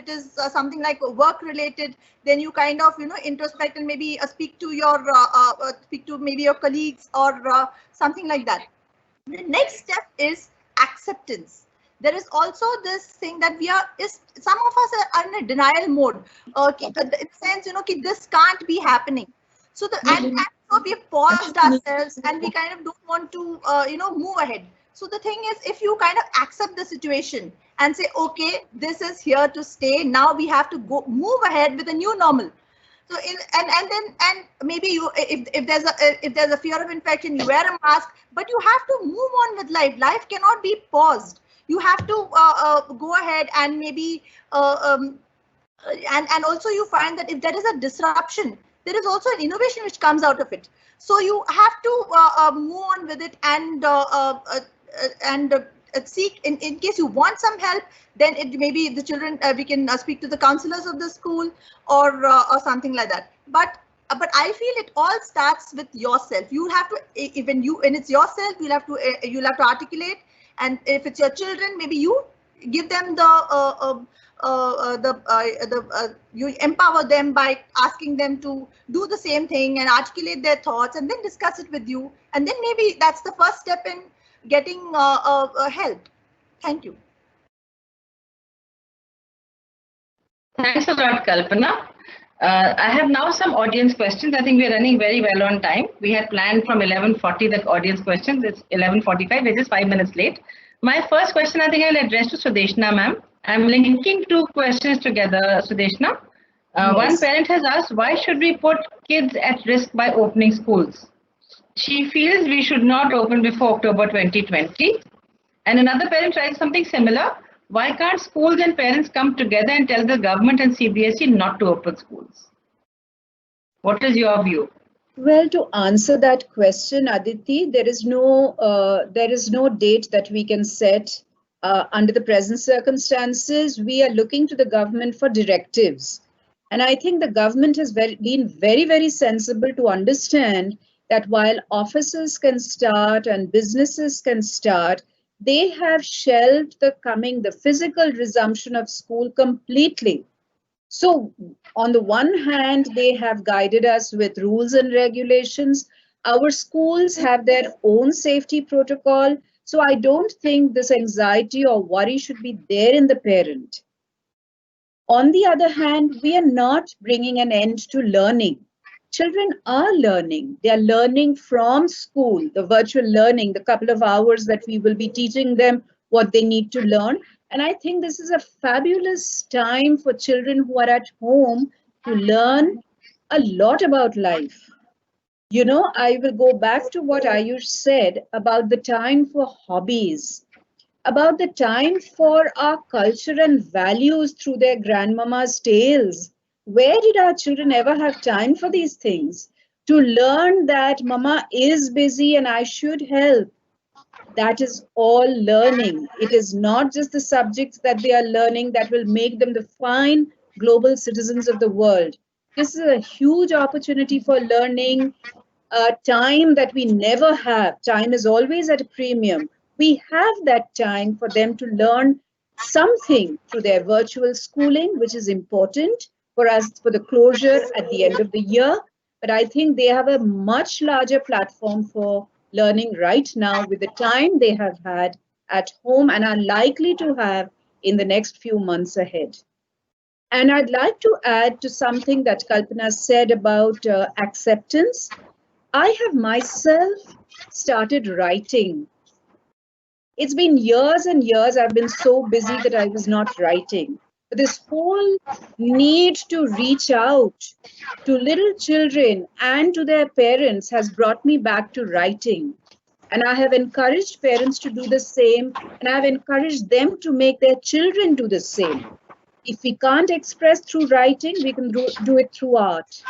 is something like work related, then you kind of introspect and maybe speak to maybe your colleagues or something like that. The next step is acceptance. There is also this thing that some of us are in a denial mode. In the sense, this can't be happening. So so we've paused ourselves, and we kind of don't want to, move ahead. So the thing is, if you kind of accept the situation and say, okay, this is here to stay. Now we have to move ahead with a new normal. So and maybe if there's a fear of infection, you wear a mask, but you have to move on with life. Life cannot be paused. You have to go ahead and maybe and also you find that if there is a disruption, there is also an innovation which comes out of it. So you have to move on with it and seek, in case you want some help, then it maybe the children, we can speak to the counselors of the school or something like that. But I feel it all starts with yourself. You have to, when it's yourself, you'll have to articulate. And if it's your children, maybe you give them you empower them by asking them to do the same thing and articulate their thoughts, and then discuss it with you. And then maybe that's the first step in getting help. Thank you. Thanks a lot, Kalpana. I have now some audience questions. I think we are running very well on time. We had planned from 11:40 the audience questions. It's 11:45, which is 5 minutes late. My first question, I think I'll address to Sudeshna ma'am. I'm linking two questions together, Sudeshna. Yes. One parent has asked, why should we put kids at risk by opening schools? She feels we should not open before October 2020. And another parent writes something similar. Why can't schools and parents come together and tell the government and CBSE not to open schools? What is your view? Well, to answer that question, Aditi, there is no date that we can set under the present circumstances. We are looking to the government for directives. And I think the government has been very, very sensible to understand that while offices can start and businesses can start, they have shelved the physical resumption of school completely. So on the one hand, they have guided us with rules and regulations. Our schools have their own safety protocol. So I don't think this anxiety or worry should be there in the parent. On the other hand, we are not bringing an end to learning. Children are learning. They are learning from school, the virtual learning, the couple of hours that we will be teaching them what they need to learn. And I think this is a fabulous time for children who are at home to learn a lot about life. You know, I will go back to what Ayush said about the time for hobbies, about the time for our culture and values through their grandmama's tales. Where did our children ever have time for these things? To learn that mama is busy and I should help. That is all learning. It is not just the subjects that they are learning that will make them the fine global citizens of the world. This is a huge opportunity for learning, time that we never have. Time is always at a premium. We have that time for them to learn something through their virtual schooling, which is important for us for the closure at the end of the year. But I think they have a much larger platform for learning right now with the time they have had at home and are likely to have in the next few months ahead. And I'd like to add to something that Kalpana said about acceptance. I have myself started writing. It's been years and years I've been so busy that I was not writing. But this whole need to reach out to little children and to their parents has brought me back to writing. And I have encouraged parents to do the same, and I've encouraged them to make their children do the same. If we can't express through writing, we can do it through art.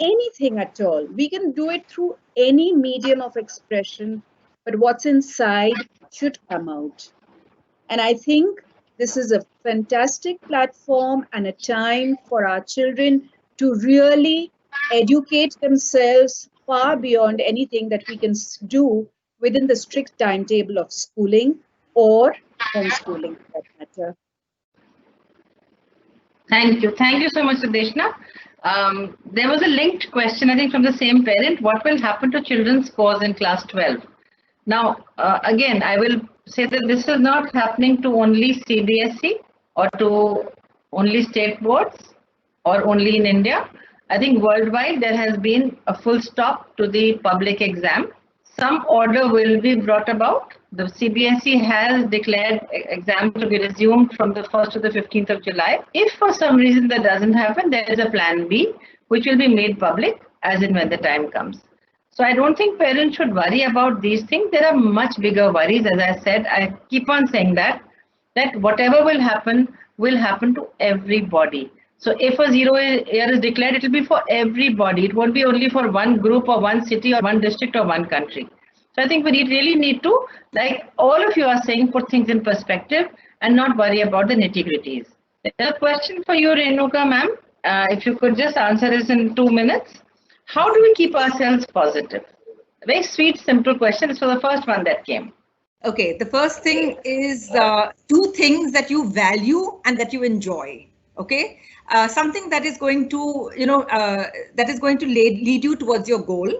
Anything at all. We can do it through any medium of expression, but what's inside should come out. And I think this is a fantastic platform and a time for our children to really educate themselves far beyond anything that we can do within the strict timetable of schooling or homeschooling for that matter. Thank you. Thank you so much, Sudeshna. There was a linked question, I think, from the same parent. What will happen to children's scores in class 12? Now, again, I will say that this is not happening to only CBSE or to only state boards or only in India. I think worldwide there has been a full stop to the public exam. Some order will be brought about. The CBSE has declared exams to be resumed from the 1st to the 15th of July. If for some reason that doesn't happen, there is a plan B, which will be made public as and when the time comes. So I don't think parents should worry about these things. There are much bigger worries. As I said, I keep on saying that whatever will happen to everybody. So if a 0 year is declared, it will be for everybody. It won't be only for one group or one city or one district or one country. So I think we really need to, like all of you are saying, put things in perspective and not worry about the nitty-gritties. There's a question for you, Renuka ma'am. If you could just answer this in 2 minutes. How do we keep ourselves positive? Very sweet, simple question. This was the first one that came. Okay, the first thing is two things that you value and that you enjoy. Okay, something that is going to, that is going to lead you towards your goal.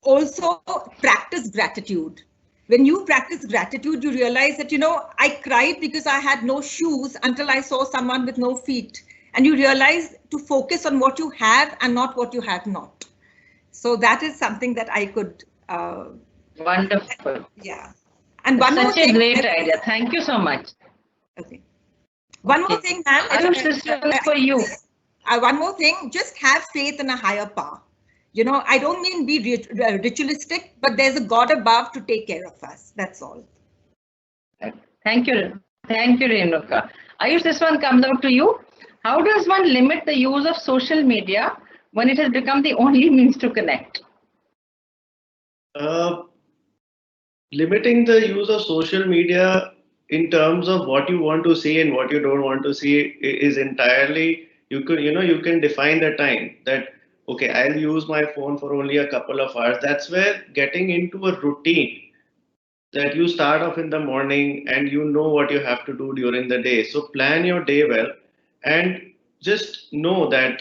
Also, practice gratitude. When you practice gratitude, you realize that, I cried because I had no shoes until I saw someone with no feet. And you realize to focus on what you have and not what you have not. So that is something that I could. Wonderful. Yeah. And one more thing. Such a great idea. Thank you so much. Okay. One more thing, ma'am. Ayush, this is for you. One more thing, just have faith in a higher power. I don't mean be ritualistic, but there's a God above to take care of us. That's all. Thank you. Thank you, Renuka. Ayush, this one comes out to you. How does one limit the use of social media when it has become the only means to connect? Limiting the use of social media in terms of what you want to see and what you don't want to see is entirely, you can define the time that, okay, I'll use my phone for only a couple of hours. That's where getting into a routine that you start off in the morning and you know what you have to do during the day. So plan your day well and just know that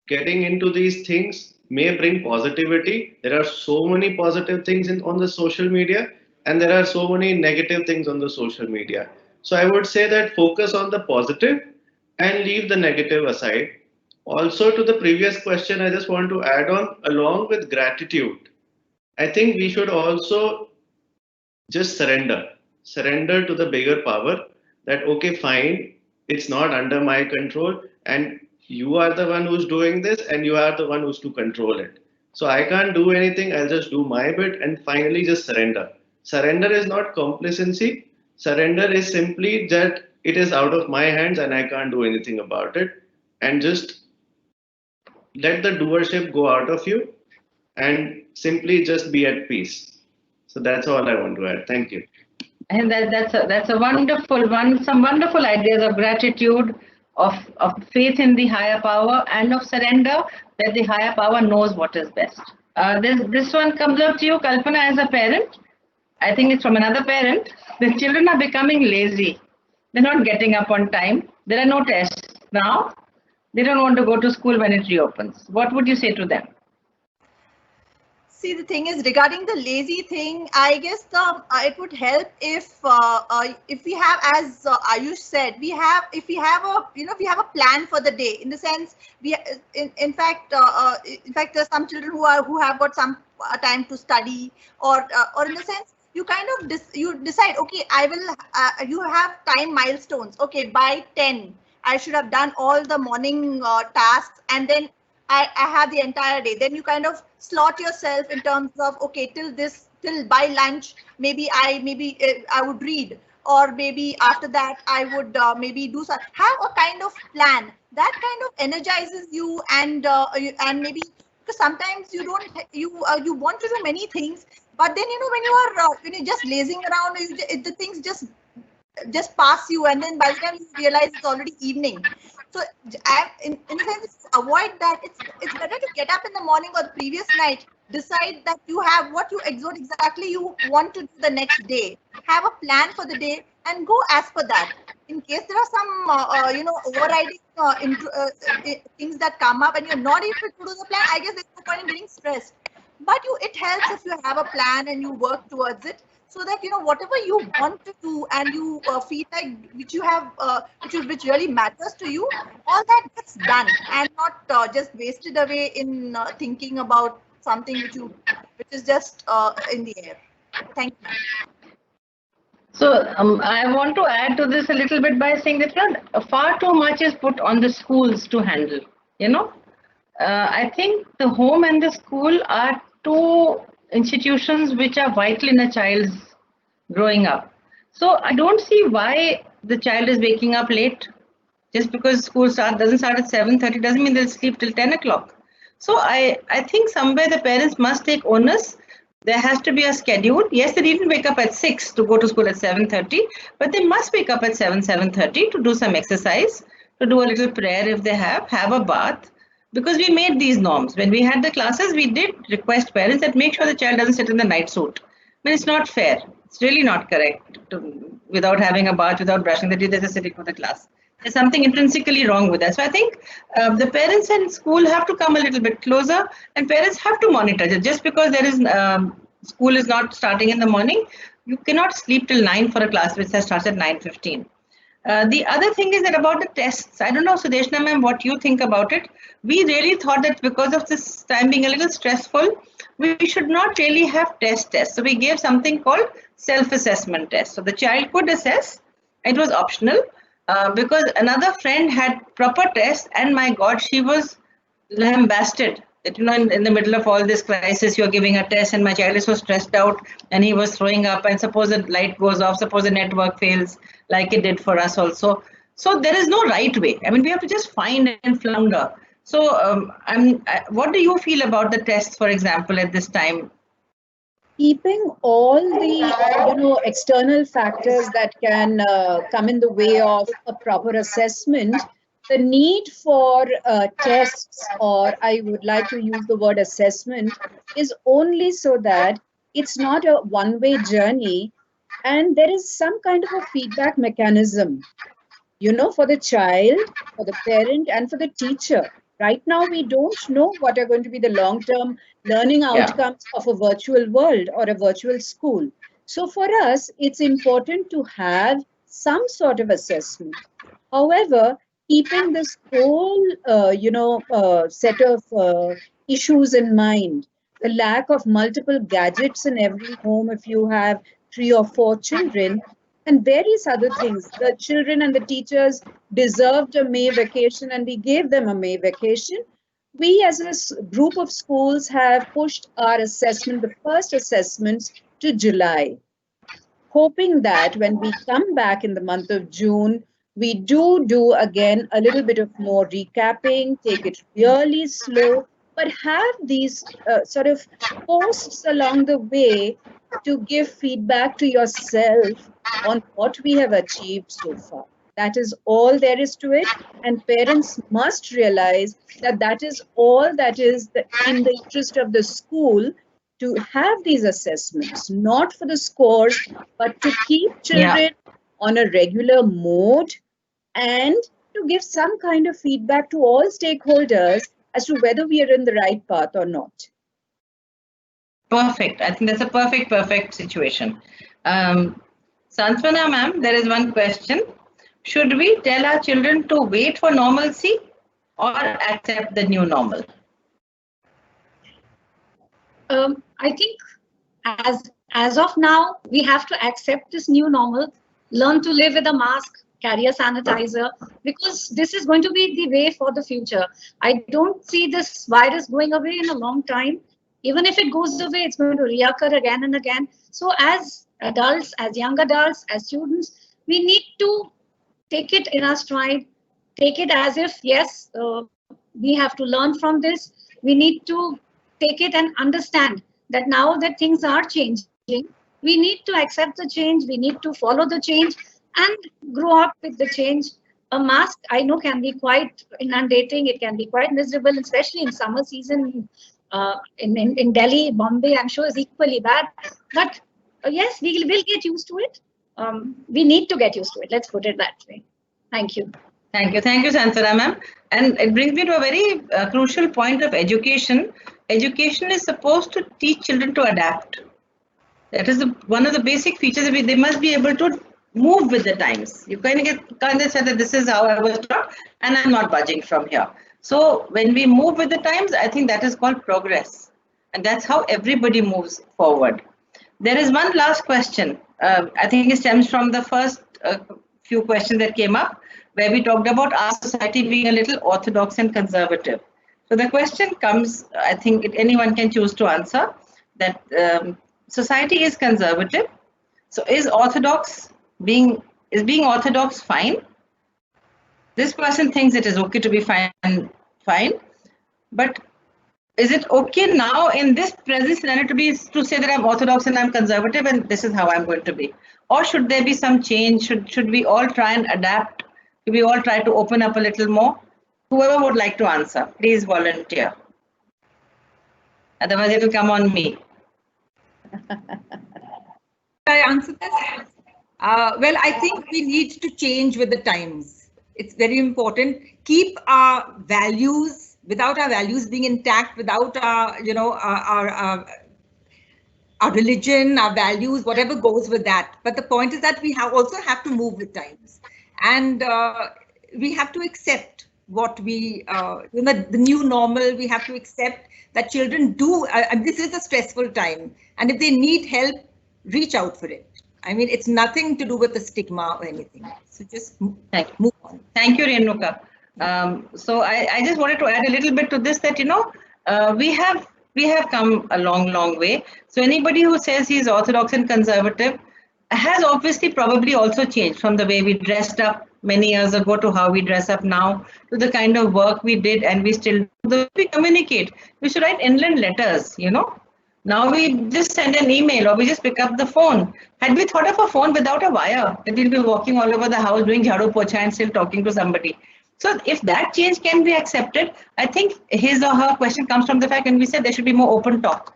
getting into these things may bring positivity. There are so many positive things on the social media and there are so many negative things on the social media. So I would say that focus on the positive and leave the negative aside. Also, to the previous question, I just want to add on, along with gratitude, I think we should also just surrender to the bigger power that, okay, fine, it's not under my control and you are the one who's doing this and you are the one who's to control it. So I can't do anything. I'll just do my bit and finally just surrender. Surrender is not complacency. Surrender is simply that it is out of my hands and I can't do anything about it. And just let the doership go out of you and simply just be at peace. So that's all I want to add. Thank you. And that's a wonderful one. Some wonderful ideas of gratitude, of faith in the higher power, and of surrender, that the higher power knows what is best. This one comes up to you, Kalpana, as a parent. I think it's from another parent. The children are becoming lazy. They're not getting up on time. There are no tests now. They don't want to go to school when it reopens. What would you say to them? See, the thing is, regarding the lazy thing, I guess it would help if we have, as Ayush said, if we have a plan for the day. In the sense, in fact, there's some children who have got some time to study, or in the sense, you kind of you decide, okay, I will. You have time milestones. Okay, by 10, I should have done all the morning tasks, and then I have the entire day. Then you kind of slot yourself in terms of, okay, till by lunch, maybe I would read, or maybe after that I would maybe do something. Have a kind of plan that kind of energizes you, and maybe, because sometimes you want to do many things, but then when you're just lazing around, the things just pass you, and then by the time you realize it's already evening. So in a sense, avoid that. It's better to get up in the morning or the previous night, decide that you have what exactly you want to do the next day, have a plan for the day, and go as per that. In case there are some overriding things that come up and you're not able to do the plan, I guess there's no point in getting stressed. But it helps if you have a plan and you work towards it, so that whatever you want to do and you feel like which really matters to you, all that gets done and not just wasted away in thinking about something which is just in the air. Thank you. So I want to add to this a little bit by saying that far too much is put on the schools to handle. I think the home and the school are two institutions which are vital in a child's growing up. So I don't see why the child is waking up late. Just because school doesn't start at 7:30 doesn't mean they'll sleep till 10 o'clock. So I think somewhere the parents must take onus. There has to be a schedule. Yes, they didn't wake up at 6 to go to school at 7:30, but they must wake up at 7:30 to do some exercise, to do a little prayer if they have a bath. Because we made these norms. When we had the classes, we did request parents that make sure the child doesn't sit in the night suit. I mean, it's not fair. It's really not correct to, without having a bath, without brushing the teeth, they're just sitting for the class. There's something intrinsically wrong with that. So I think the parents and school have to come a little bit closer, and parents have to monitor. Just because there is school is not starting in the morning, you cannot sleep till 9 for a class which starts at 9:15. The other thing is that about the tests, I don't know, Sudeshna ma'am, what you think about it. We really thought that because of this time being a little stressful, we should not really have tests. So we gave something called self-assessment test. So the child could assess. It was optional because another friend had proper tests, and my God, she was lambasted. That, you know, in the middle of all this crisis, you're giving a test, and my child is so stressed out, and he was throwing up, and suppose the light goes off, suppose the network fails, like it did for us also. So there is no right way. I mean, we have to just find and flounder. So what do you feel about the tests, for example, at this time? Keeping all the external factors that can come in the way of a proper assessment, the need for tests, or I would like to use the word assessment, is only so that it's not a one-way journey, and there is some kind of a feedback mechanism, for the child, for the parent, and for the teacher. Right now, we don't know what are going to be the long-term learning outcomes of a virtual world or a virtual school. So for us, it's important to have some sort of assessment. However, keeping this whole, set of issues in mind, the lack of multiple gadgets in every home if you have 3 or 4 children, and various other things. The children and the teachers deserved a May vacation, and we gave them a May vacation. We as a group of schools have pushed our assessment, the first assessments, to July, hoping that when we come back in the month of June, we do again a little bit of more recapping, take it really slow, but have these sort of posts along the way to give feedback to yourself on what we have achieved so far. That is all there is to it, and parents must realize that that is all that is in the interest of the school, to have these assessments, not for the scores, but to keep children on a regular mode and to give some kind of feedback to all stakeholders as to whether we are in the right path or not. Perfect. I think that's a perfect situation. Santvana ma'am, there is one question. Should we tell our children to wait for normalcy or accept the new normal? I think as of now, we have to accept this new normal, learn to live with a mask, carry a sanitizer, because this is going to be the way for the future. I don't see this virus going away in a long time. Even if it goes away, it's going to reoccur again and again. So as adults, as young adults, as students, we need to take it in our stride, take it as if, yes, we have to learn from this. We need to take it and understand that now that things are changing, we need to accept the change, we need to follow the change and grow up with the change. A mask, I know, can be quite inundating, it can be quite miserable, especially in summer season. In Delhi, Bombay, I'm sure is equally bad. But yes, we will get used to it. We need to get used to it. Let's put it that way. Thank you. Thank you, Santvana ma'am. And it brings me to a very crucial point of education. Education is supposed to teach children to adapt. That is one of the basic features. They must be able to move with the times. You can't say that this is how I was taught and I'm not budging from here. So when we move with the times, I think that is called progress. And that's how everybody moves forward. There is one last question. I think it stems from the first few questions that came up, where we talked about our society being a little orthodox and conservative. So the question comes, I think anyone can choose to answer, that society is conservative. So is being orthodox fine? This person thinks it is okay to be fine, but is it okay now in this present scenario to say that I'm orthodox and I'm conservative and this is how I'm going to be? Or should there be some change? Should we all try and adapt? Should we all try to open up a little more? Whoever would like to answer, please volunteer. Otherwise, it will come on me. I answer this? Well, I think we need to change with the times. It's very important. Keep our values, without our values being intact, without our, you know, our religion, our values, whatever goes with that. But the point is that we also have to move with times, and we have to accept what we, you know, the new normal. We have to accept that children do, and this is a stressful time, and if they need help, reach out for it. I mean, it's nothing to do with the stigma or anything. So just move on. Thank you, Renuka. So I just wanted to add a little bit to this, that, you know, we have come a long way. So anybody who says he's orthodox and conservative has obviously probably also changed from the way we dressed up many years ago to how we dress up now, to the kind of work we did and we still do, the way we communicate. We should write inland letters, you know. Now we just send an email or we just pick up the phone. Had we thought of a phone without a wire, that we'll be walking all over the house doing jhadu pocha and still talking to somebody. So if that change can be accepted, I think his or her question comes from the fact when we said there should be more open talk.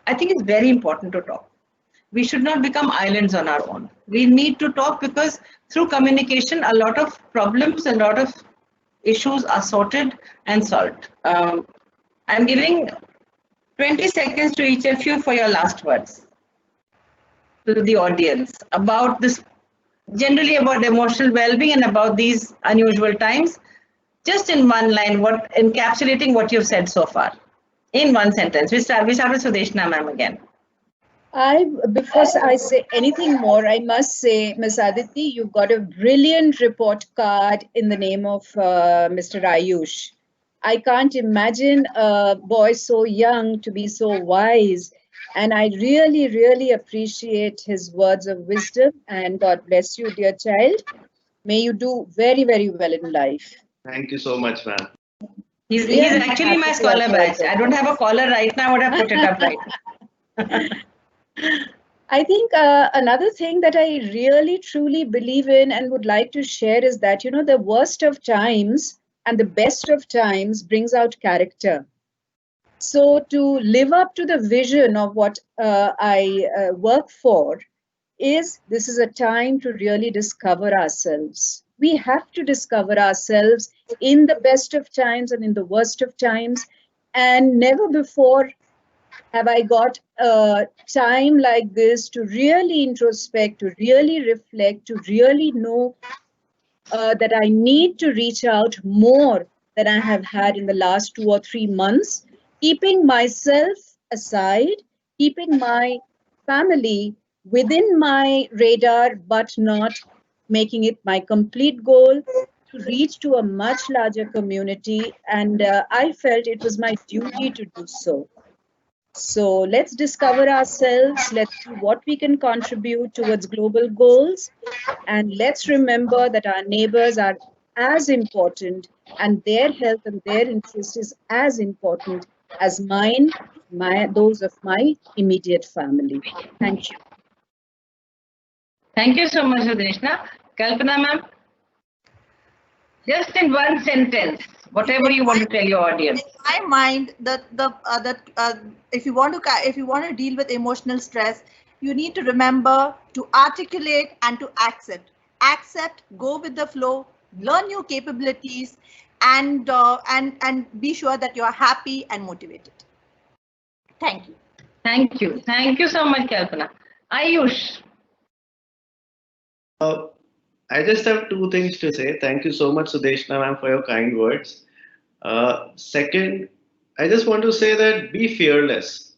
I think it's very important to talk. We should not become islands on our own. We need to talk because through communication, a lot of problems, a lot of issues are sorted and solved. I'm giving 20 seconds to each of you for your last words to the audience about this, generally about emotional well-being and about these unusual times. Just in one line, what encapsulating what you've said so far in one sentence. We start with Sudeshna ma'am again. Before I say anything more, I must say, Ms. Aditi, you've got a brilliant report card in the name of Mr. Ayush. I can't imagine a boy so young to be so wise. And I really, really appreciate his words of wisdom. And God bless you, dear child. May you do very, very well in life. Thank you so much, ma'am. He's actually my scholar badge. I don't have a collar right now. I would have put it up right. I think another thing that I really, truly believe in and would like to share is that, you know, the worst of times and the best of times brings out character. So to live up to the vision of what I work for this is a time to really discover ourselves. We have to discover ourselves in the best of times and in the worst of times. And never before have I got a time like this to really introspect, to really reflect, to really know that I need to reach out more than I have had in the last 2 or 3 months, keeping myself aside, keeping my family within my radar, but not making it my complete goal to reach to a much larger community. And I felt it was my duty to do so. So let's discover ourselves, let's see what we can contribute towards global goals, and let's remember that our neighbors are as important and their health and their interest is as important as mine, those of my immediate family. Thank you. Thank you so much, Sudeshna. Kalpana ma'am, just in one sentence, whatever you want to tell your audience. In my mind, that if you want to deal with emotional stress, you need to remember to articulate and to accept, go with the flow, learn new capabilities, and be sure that you are happy and motivated. Thank you. Thank you. Thank you so much, Kalpana. Ayush. I just have 2 things to say. Thank you so much, Sudeshna ma'am, for your kind words. Second, I just want to say that be fearless.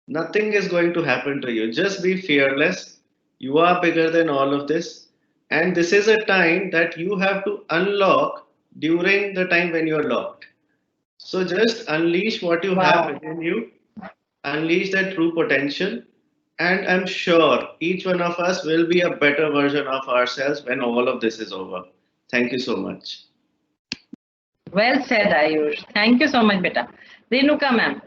Nothing is going to happen to you. Just be fearless. You are bigger than all of this. And this is a time that you have to unlock during the time when you're locked. So just unleash what you have within you. Unleash that true potential. And I'm sure each one of us will be a better version of ourselves when all of this is over. Thank you so much. Well said, Ayush. Thank you so much, beta. Renuka ma'am.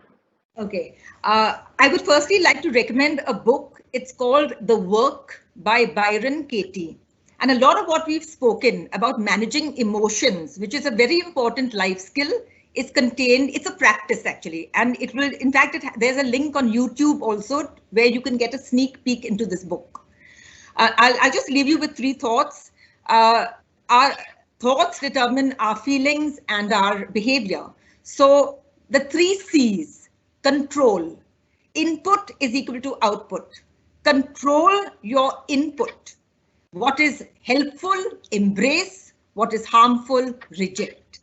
Okay. I would firstly like to recommend a book. It's called The Work by Byron Katie. And a lot of what we've spoken about managing emotions, which is a very important life skill, is contained. It's a practice actually. And it will, in fact, there's a link on YouTube also where you can get a sneak peek into this book. I'll just leave you with 3 thoughts. Our thoughts determine our feelings and our behavior. So the 3 C's, control. Input is equal to output. Control your input. What is helpful, embrace. What is harmful, reject.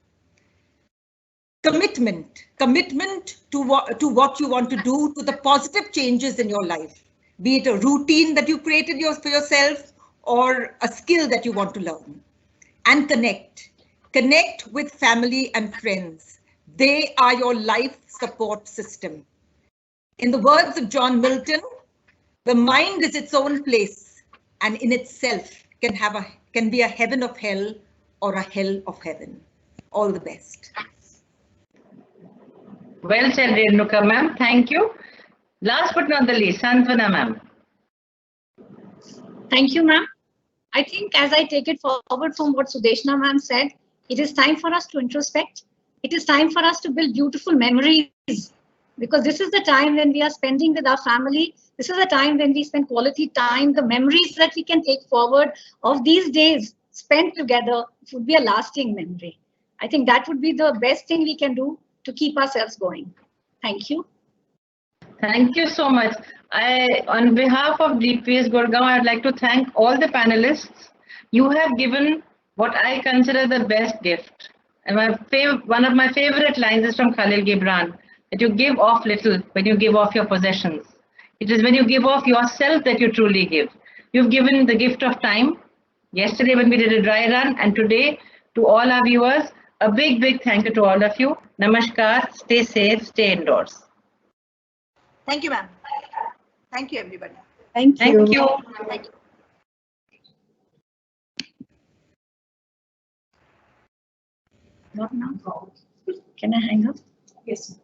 Commitment. Commitment to what you want to do, to the positive changes in your life. Be it a routine that you created for yourself or a skill that you want to learn. And connect. Connect with family and friends. They are your life support system. In the words of John Milton, the mind is its own place and in itself can be a heaven of hell or a hell of heaven. All the best. Well said, Renuka ma'am. Thank you. Last but not the least, Santvana ma'am. Thank you, ma'am. I think as I take it forward from what Sudeshna ma'am said, it is time for us to introspect. It is time for us to build beautiful memories, because this is the time when we are spending with our family. This is the time when we spend quality time. The memories that we can take forward of these days spent together would be a lasting memory. I think that would be the best thing we can do to keep ourselves going. Thank you. Thank you so much. On behalf of DPS Gurgaon, I would like to thank all the panelists. You have given what I consider the best gift. And one of my favorite lines is from Khalil Gibran, that you give off little when you give off your possessions. It is when you give off yourself that you truly give. You've given the gift of time. Yesterday when we did a dry run, and today to all our viewers, a big, big thank you to all of you. Namaskar, stay safe, stay indoors. Thank you, ma'am. Thank you, everybody. Thank you. Thank you. Thank you. Not now. Can I hang up? Yes.